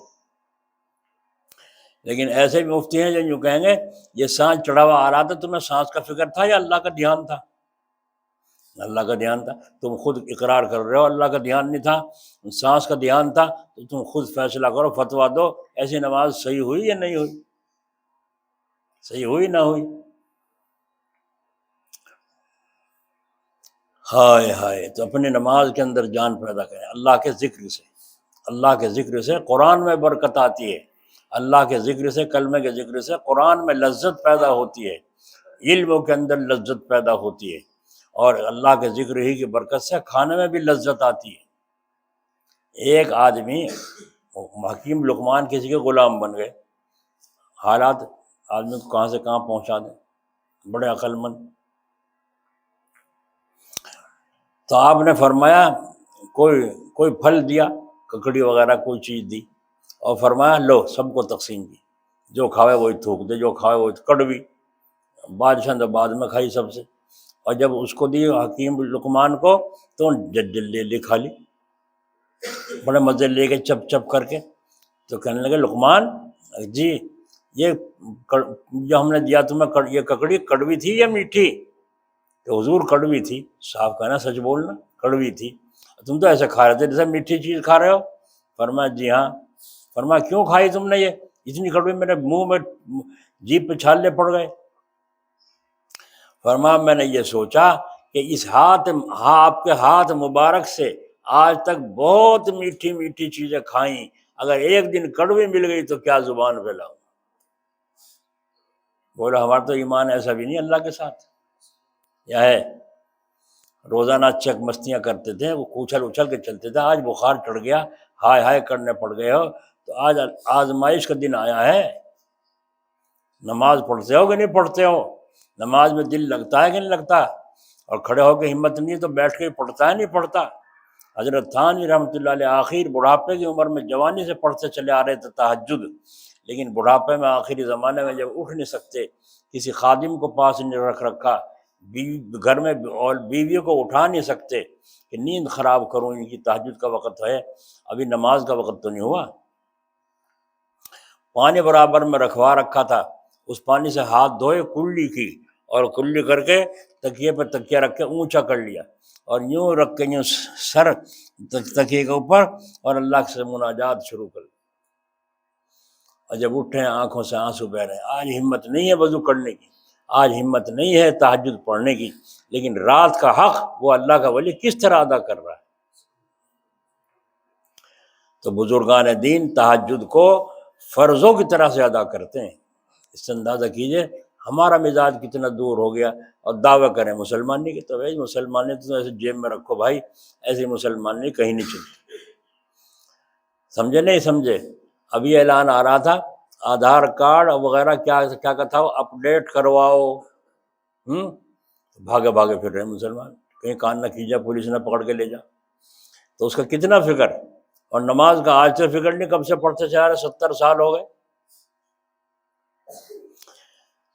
لیکن ایسے بھی مفتی ہیں جو یوں کہیں گے یہ سانس چڑھا ہوا آ رہا تھا، تمہیں سانس کا فکر تھا یا اللہ کا دھیان تھا؟ اللہ کا دھیان تھا، تم خود اقرار کر رہے ہو اللہ کا دھیان نہیں تھا، سانس کا دھیان تھا، تو تم خود فیصلہ کرو، فتویٰ دو ایسی نماز صحیح ہوئی یا نہیں ہوئی، صحیح ہوئی نہ ہوئی۔ ہائے ہائے، تو اپنی نماز کے اندر جان پیدا کریں اللہ کے ذکر سے، اللہ کے ذکر سے قرآن میں برکت آتی ہے، اللہ کے ذکر سے، کلمے کے ذکر سے قرآن میں لذت پیدا ہوتی ہے، علموں کے اندر لذت پیدا ہوتی ہے، اور اللہ کے ذکر ہی کی برکت سے کھانے میں بھی لذت آتی ہے۔ ایک آدمی حکیم لقمان کسی کے غلام بن گئے، حالات آدمی کو کہاں سے کہاں پہنچا دیں، بڑے عقل مند۔ تو آپ نے فرمایا کوئی پھل دیا، ککڑی وغیرہ کوئی چیز دی، اور فرمایا لو سب کو تقسیم کی، جو کھاوے وہی تھوک دے، جو کھاوے وہی، کڑوی، بادشاہ نے بعد میں کھائی سب سے، اور جب اس کو دی حکیم لقمان کو تو لے کھا لی، بڑے مزے لے کے چپ چپ کر کے، تو کہنے لگے لقمان جی یہ جو ہم نے دیا تمہیں، یہ ککڑی کڑوی تھی یا میٹھی؟ کہ حضور کڑوی تھی۔ صاحب کہنا سچ بولنا، کڑوی تھی، تم تو ایسے کھا رہے تھے جیسے میٹھی چیز کھا رہے ہو۔ فرمایا جی ہاں۔ فرمایا کیوں کھائی تم نے یہ اتنی کڑوی، میرے منہ میں جیب پہ چھالے پڑ گئے۔ فرمایا میں نے یہ سوچا کہ اس آپ کے ہاتھ مبارک سے آج تک بہت میٹھی میٹھی چیزیں کھائیں، اگر ایک دن کڑوی مل گئی تو کیا زبان پہ لاؤں۔ بولا ہمارا تو ایمان ایسا بھی نہیں اللہ کے ساتھ، یا ہے روزانہ چک مستیاں کرتے تھے، وہ اچھل اچھل کے چلتے تھے، آج بخار چڑھ گیا، ہائے ہائے کرنے پڑ گئے ہو، تو آج آزمائش کا دن آیا ہے۔ نماز پڑھتے ہو کہ نہیں پڑھتے ہو؟ نماز میں دل لگتا ہے کہ نہیں لگتا؟ اور کھڑے ہو کے ہمت نہیں تو بیٹھ کے پڑھتا ہے نہیں پڑھتا؟ حضرت تھانوی رحمۃ اللہ علیہ آخر بڑھاپے کی عمر میں جوانی سے پڑھتے چلے آ رہے تھے تہجد، لیکن بڑھاپے میں آخری زمانے میں جب اٹھ نہیں سکتے، کسی خادم کو پاس نہیں رکھ رکھا، گھر میں اور بیویوں کو اٹھا نہیں سکتے کہ نیند خراب کروں، ان کی تہجد کا وقت ہے، ابھی نماز کا وقت تو نہیں ہوا، پانی برابر میں رکھوا رکھا تھا، اس پانی سے ہاتھ دھوئے، کلی کی، اور کلی کر کے تکیے پہ تکیہ رکھ کے اونچا کر لیا، اور یوں رکھ کے یوں سر تکیے کے اوپر، اور اللہ سے مناجات شروع کر لی، اور جب اٹھے آنکھوں سے آنسو بہ رہے ہیں۔ آج ہمت نہیں ہے وضو کرنے کی، آج ہمت نہیں ہے تہجد پڑھنے کی، لیکن رات کا حق وہ اللہ کا ولی کس طرح ادا کر رہا ہے۔ تو بزرگان دین تہجد کو فرضوں کی طرح سے ادا کرتے ہیں، اس سے اندازہ کیجئے ہمارا مزاج کتنا دور ہو گیا، اور دعویٰ کریں مسلمانی کی، تو بھائی مسلمانی تو ایسے جیب میں رکھو بھائی، ایسی مسلمانی کہیں نہیں چلتی۔ سمجھے نہیں سمجھے؟ ابھی اعلان آ رہا تھا آدھار کارڈ وغیرہ کیا کیا تھا، وہ اپڈیٹ کرواؤ، بھاگے بھاگے پھر رہے مسلمان، کہیں کان نہ کھینچا پولیس نہ پکڑ کے لے جا، تو اس کا کتنا فکر۔ اور نماز کا آج سے فکر نہیں، کب سے پڑھتے چلا رہے، 70 سال ہو گئے،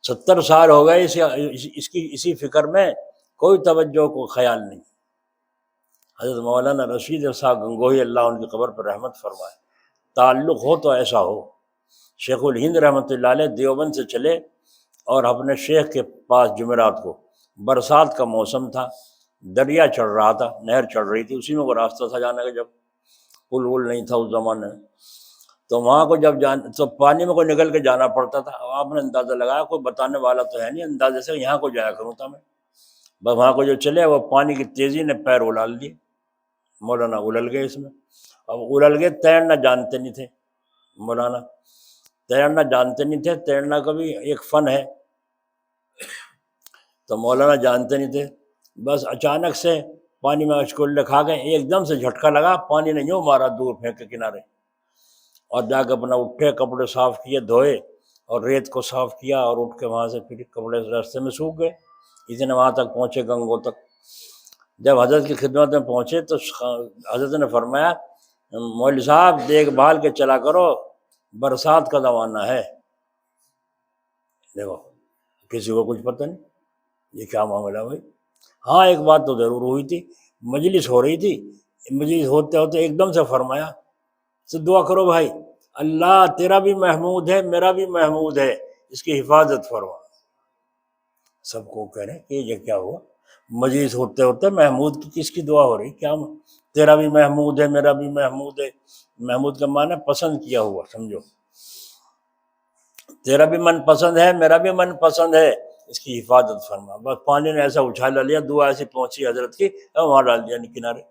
70 سال ہو گئے اس کی اسی فکر میں، کوئی توجہ کو خیال نہیں۔ حضرت مولانا رشید صاحب گنگوہی اللہ ان کی قبر پر رحمت فرمائے، تعلق ہو تو ایسا ہو۔ شیخ الہند رحمۃ اللہ علیہ دیوبند سے چلے اور اپنے شیخ کے پاس جمعرات کو، برسات کا موسم تھا، دریا چڑھ رہا تھا، نہر چڑھ رہی تھی، اسی میں وہ راستہ تھا جانے کا، جب پل وول نہیں تھا اس زمانے میں، تو وہاں کو جب تو پانی میں کوئی نکل کے جانا پڑتا تھا۔ آپ نے اندازہ لگایا کوئی بتانے والا تو ہے نہیں، اندازے سے یہاں کو جایا کروں تھا میں، بس وہاں کو جو چلے وہ پانی کی تیزی نے پیر اڑال دیے، مولانا اڑل گئے اس میں۔ اب اڑل گئے، تیرنا جانتے نہیں تھے مولانا، تیرنا جانتے نہیں تھے، تیرنا کا بھی ایک فن ہے، تو مولانا جانتے نہیں تھے، بس اچانک سے پانی میں اشکول کھا گئے، ایک دم سے جھٹکا لگا، پانی نے یوں مارا دور پھینک کے کنارے، اور جا کے اپنا اٹھے، کپڑے صاف کیے، دھوئے اور ریت کو صاف کیا، اور اٹھ کے وہاں سے پھر کپڑے راستے میں سوکھ گئے، اتنے وہاں تک پہنچے گنگو تک۔ جب حضرت کی خدمت میں پہنچے تو حضرت نے فرمایا مولوی صاحب دیکھ بھال کے چلا کرو، برسات کا زمانہ ہے۔ دیکھو کسی کو کچھ پتہ نہیں یہ کیا معاملہ بھائی۔ ہاں ایک بات تو ضرور ہوئی تھی، مجلس ہو رہی تھی، مجلس ہوتے ہوتے ایک دم سے فرمایا تو دعا کرو بھائی، اللہ تیرا بھی محمود ہے میرا بھی محمود ہے، اس کی حفاظت فرما۔ سب کو کہہ رہے کہ یہ کیا ہوا، مجلس ہوتے ہوتے محمود کی کس کی دعا ہو رہی، کیا تیرا بھی محمود ہے میرا بھی محمود ہے، محمود کا معنی پسند کیا ہوا، سمجھو، تیرا بھی من پسند ہے میرا بھی من پسند ہے، اس کی حفاظت فرما۔ بس پانی نے ایسا اچھالا لیا، دعا ایسی پہنچی حضرت کی، اور وہاں ڈال دیا کنارے۔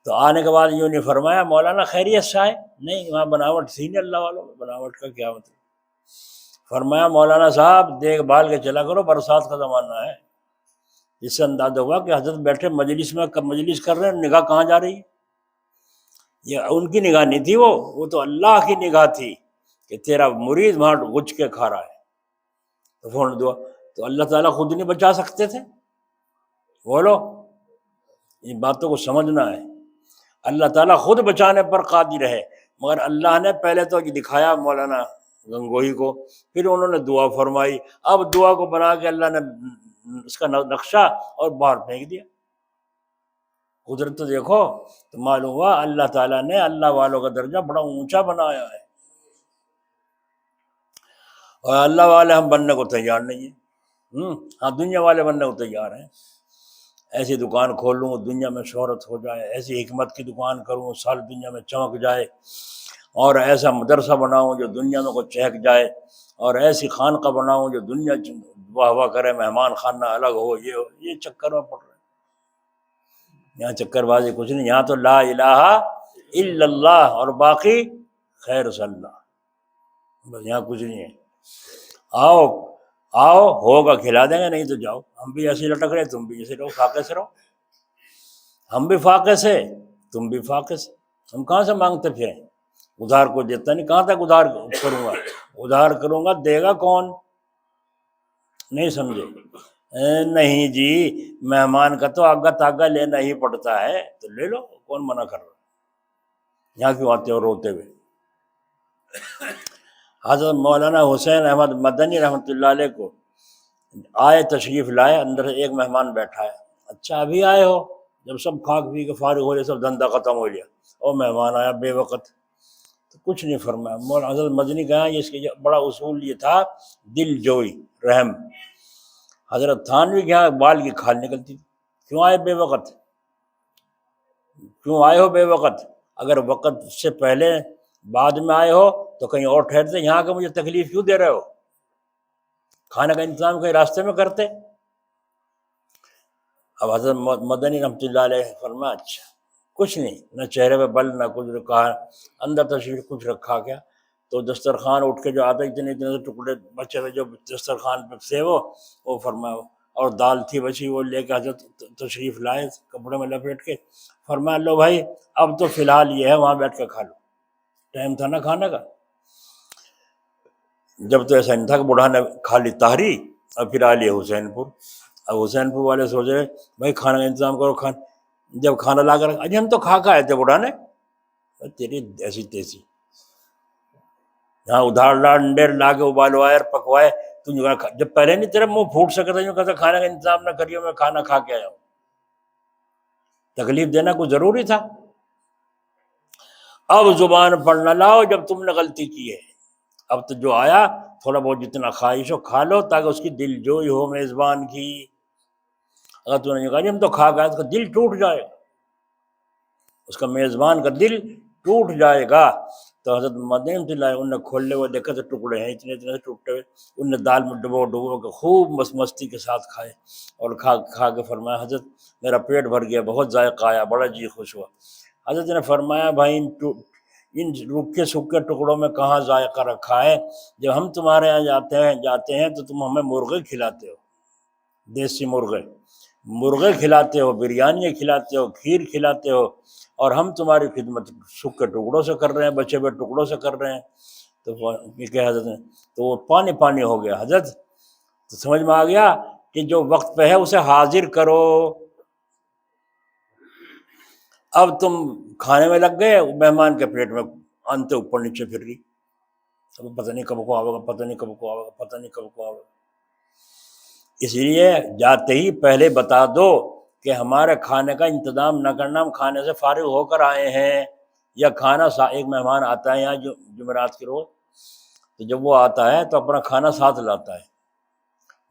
تو آنے کے بعد یوں نہیں فرمایا مولانا خیریت سے آئے، نہیں وہاں بناوٹ تھی نہیں، اللہ والوں بناوٹ کا کیا مطلب۔ فرمایا مولانا صاحب دیکھ بھال کے چلا کرو، برسات کا زمانہ ہے۔ اس سے اندازہ ہوا کہ حضرت بیٹھے مجلس میں، مجلس کر رہے ہیں، نگاہ کہاں جا رہی ہے، یہ ان کی نگاہ نہیں تھی، وہ تو اللہ کی نگاہ تھی کہ تیرا مرید وہاں گچ کے کھا رہا ہے۔ تو فون دعا تو اللہ تعالیٰ خود نہیں بچا سکتے تھے؟ بولو، ان باتوں کو سمجھنا ہے، اللہ تعالیٰ خود بچانے پر قادر ہے، مگر اللہ نے پہلے تو دکھایا مولانا گنگوہی کو، پھر انہوں نے دعا فرمائی، اب دعا کو بنا کے اللہ نے اس کا نقشہ اور باہر پھینک دیا۔ قدرت تو دیکھو، تو معلوم ہوا اللہ تعالیٰ نے اللہ والوں کا درجہ بڑا اونچا بنایا ہے، اور اللہ والے ہم بننے کو تیار نہیں ہیں، ہاں دنیا والے بننے کو تیار ہیں، ایسی دکان کھولوں دنیا میں شہرت ہو جائے، ایسی حکمت کی دکان کروں سال دنیا میں چمک جائے، اور ایسا مدرسہ بناؤں جو دنیا میں کو چہک جائے، اور ایسی خانقاہ بناؤں جو دنیا واہ واہ کرے، مہمان خانہ الگ ہو، یہ چکر میں پڑ رہے ہیں۔ یہاں چکر بازی کچھ نہیں، یہاں تو لا الہ الا اللہ اور باقی خیر صلی اللہ، بس یہاں کچھ نہیں ہے۔ آؤ آؤ ہوگا کھلا دیں گے، نہیں تو جاؤ، ہم بھی ایسے لٹک رہے تم بھی ایسے رہو، فاقے سے رہو، ہم بھی فاقے سے تم بھی فاقے سے، ہم کہاں سے مانگتے پھریں، ادھار کو دیتا نہیں، کہاں تک ادھار کروں گا، ادھار کروں گا دے گا کون، نہیں سمجھے؟ نہیں جی، مہمان کا تو آگا تاگا لینا ہی پڑتا ہے، تو لے لو، کون منع کر رہا، یہاں کیوں آتے ہو روتے ہوئے۔ حضرت مولانا حسین احمد مدنی رحمۃ اللہ علیہ کو آئے، تشریف لائے، اندر ایک مہمان بیٹھا ہے، اچھا ابھی آئے ہو، جب سب کھا پی کے فارغ ہو رہے، سب دھندا ختم ہو گیا، اور مہمان آیا بے وقت، تو کچھ نہیں فرمایا۔ مولانا حضرت مدنی کہا اس کے بڑا اصول یہ تھا، دل جوئی، رحم۔ حضرت تھانوی کے یہاں بال کی کھال نکلتی تھی، کیوں آئے بے وقت، کیوں آئے ہو بے وقت، اگر وقت سے پہلے بعد میں آئے ہو تو کہیں اور ٹھہرتے، یہاں کے مجھے تکلیف کیوں دے رہے ہو، کھانے کا انتظام کہیں راستے میں کرتے۔ اب حضرت مدنی رحمۃ اللہ علیہ فرمایا اچھا کچھ نہیں، نہ چہرے پہ بل نہ کچھ کہا، اندر تشریف کچھ رکھا گیا، تو دسترخوان اٹھ کے جو آتا ہے اتنے اتنے ٹکڑے بچے ہوئے جو دسترخوان پہ تھے وہ فرمایا، اور دال تھی بچی وہ لے کے حضرت تشریف لائے کپڑے میں لپیٹ کے، فرمایا لو بھائی اب تو فی الحال یہ ہے وہاں بیٹھ کے کھا لو، ٹائم تھا نا کھانے کا۔ جب تو ایسا نہیں تھا کہ بوڑھا نے کھا لی تاہری اور پھر آ لیے حسین پور، اب حسین پور والے سوچے بھائی کھانا کا انتظام کرو، جب کھانا لا کر اجی ہم تو کھا آئے تھے، بوڑھا نے تیری ایسی تیسی، یہاں ادھار ڈیر لا کے ابالوائے اور پکوائے، جب پہلے نہیں تیرا منہ پھوٹ سکتا تھا، کہتا کھانے کا انتظام نہ کریے میں کھانا کھا کے آیا ہوں، تکلیف دینا کوئی ضروری تھا؟ اب زبان پر نہ لاؤ جب تم نے غلطی کی ہے، اب تو جو آیا تھوڑا بہت جتنا خواہش ہو کھا لو تاکہ اس کی دل جوئی ہو میزبان کی۔ اگر تو نے کہا جی ہم تو کھا گئے، اس کا دل ٹوٹ جائے گا، اس کا میزبان کا دل ٹوٹ جائے گا۔ تو حضرت مدین انہوں نے کھولے ہوئے دیکھا تو ٹکڑے ہیں اتنے اتنے ٹوٹے ہوئے، انہوں نے دال میں ڈبو کے خوب مستی کے ساتھ کھائے، اور کھا کے فرمایا حضرت میرا پیٹ بھر گیا، بہت ذائقہ آیا، بڑا جی خوش ہوا۔ حضرت نے فرمایا بھائی ان رکے سکے ٹکڑوں میں کہاں ذائقہ رکھا ہے، جب ہم تمہارے یہاں جاتے ہیں تو تم ہمیں مرغے کھلاتے ہو، دیسی مرغے کھلاتے ہو، بریانی کھلاتے ہو، کھیر کھلاتے ہو، اور ہم تمہاری خدمت سکے ٹکڑوں سے کر رہے ہیں، بچے ہوئے ٹکڑوں سے کر رہے ہیں۔ تو یہ کہ حضرت نے تو وہ پانی ہو گیا۔ حضرت تو سمجھ میں آ گیا کہ جو وقت پہ ہے اسے حاضر کرو۔ اب تم کھانے میں لگ گئے، مہمان کے پیٹ میں انتے اوپر نیچے پھر رہی، پتہ نہیں کب کو آئے گا، پتہ نہیں کب کو آئے گا، پتہ نہیں کب کو آئے گا۔ اس لیے جاتے ہی پہلے بتا دو کہ ہمارے کھانے کا انتظام نہ کرنا، ہم کھانے سے فارغ ہو کر آئے ہیں، یا کھانا ایک مہمان آتا ہے یہاں جمعرات کے روز، تو جب وہ آتا ہے تو اپنا کھانا ساتھ لاتا ہے،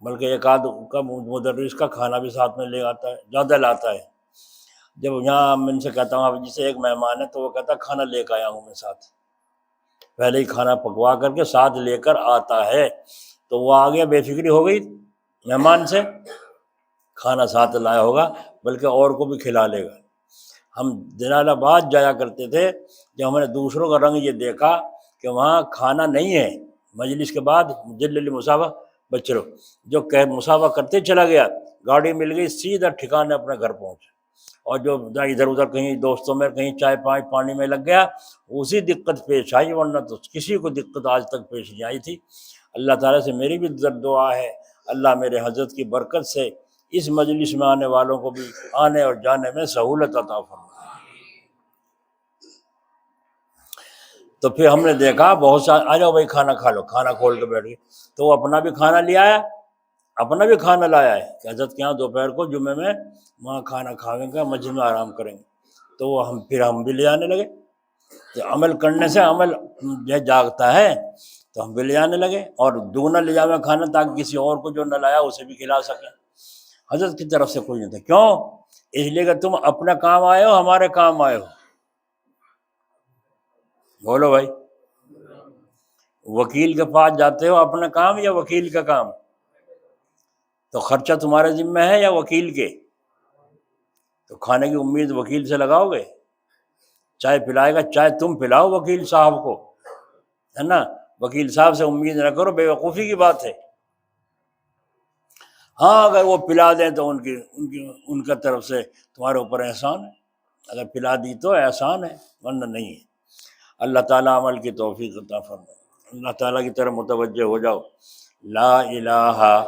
بلکہ ایک آدھ کا مدرس کا کھانا بھی ساتھ میں لے آتا ہے، زیادہ لاتا ہے۔ جب یہاں میں ان سے کہتا ہوں اب جیسے ایک مہمان ہے تو وہ کہتا ہے کھانا لے کے آیا ہوں میں ساتھ، پہلے ہی کھانا پکوا کر کے ساتھ لے کر آتا ہے، تو وہ آ گیا بے فکری ہو گئی مہمان سے، کھانا ساتھ لایا ہوگا بلکہ اور کو بھی کھلا لے گا۔ ہم جلال آباد جایا کرتے تھے، جب ہم نے دوسروں کا رنگ یہ دیکھا کہ وہاں کھانا نہیں ہے، مجلس کے بعد جلل مسافہ بچے لوگ جو کہ مسافہ کرتے چلا گیا، گاڑی مل گئی سیدھا ٹھکانے اپنے گھر پہنچے، اور جو ادھر ادھر کہیں دوستوں میں کہیں چائے پانی میں لگ گیا، اسی دقت پیش آئی، ورنہ تو کسی کو دقت آج تک پیش نہیں آئی تھی۔ اللہ تعالیٰ سے میری بھی دعا ہے اللہ میرے حضرت کی برکت سے اس مجلس میں آنے والوں کو بھی آنے اور جانے میں سہولت عطا فرمائے۔ تو پھر ہم نے دیکھا بہت سارے آ جاؤ بھائی کھانا کھا لو، کھانا کھول کے بیٹھ گئے، تو وہ اپنا بھی کھانا لے آیا، اپنا بھی کھانا لایا ہے کہ حضرت کے یہاں دوپہر کو جمعے میں وہاں کھانا کھاویں گے، مسجد میں آرام کریں گے، تو وہ ہم بھی لے آنے لگے، تو عمل کرنے سے عمل جاگتا ہے، تو ہم بھی لے آنے لگے، اور دگنا لے جاویں کھانا تاکہ کسی اور کو جو نہ لایا اسے بھی کھلا سکیں۔ حضرت کی طرف سے کوئی نہیں تھا، کیوں؟ اس لیے کہ تم اپنا کام آئے ہو، ہمارے کام آئے ہو، بولو بھائی، وکیل کے پاس جاتے ہو اپنا کام یا وکیل کا کام؟ تو خرچہ تمہارے ذمہ ہے یا وکیل کے؟ تو کھانے کی امید وکیل سے لگاؤ گے؟ چائے پلائے گا، چائے تم پلاؤ وکیل صاحب کو، ہے نا، وکیل صاحب سے امید نہ کرو، بے وقوفی کی بات ہے۔ ہاں اگر وہ پلا دیں تو ان کا طرف سے تمہارے اوپر احسان ہے، اگر پلا دی تو احسان ہے، ورنہ نہیں ہے۔ اللہ تعالیٰ عمل کی توفیق عطا فرمائے، اللہ تعالیٰ کی طرف متوجہ ہو جاؤ۔ لا الہ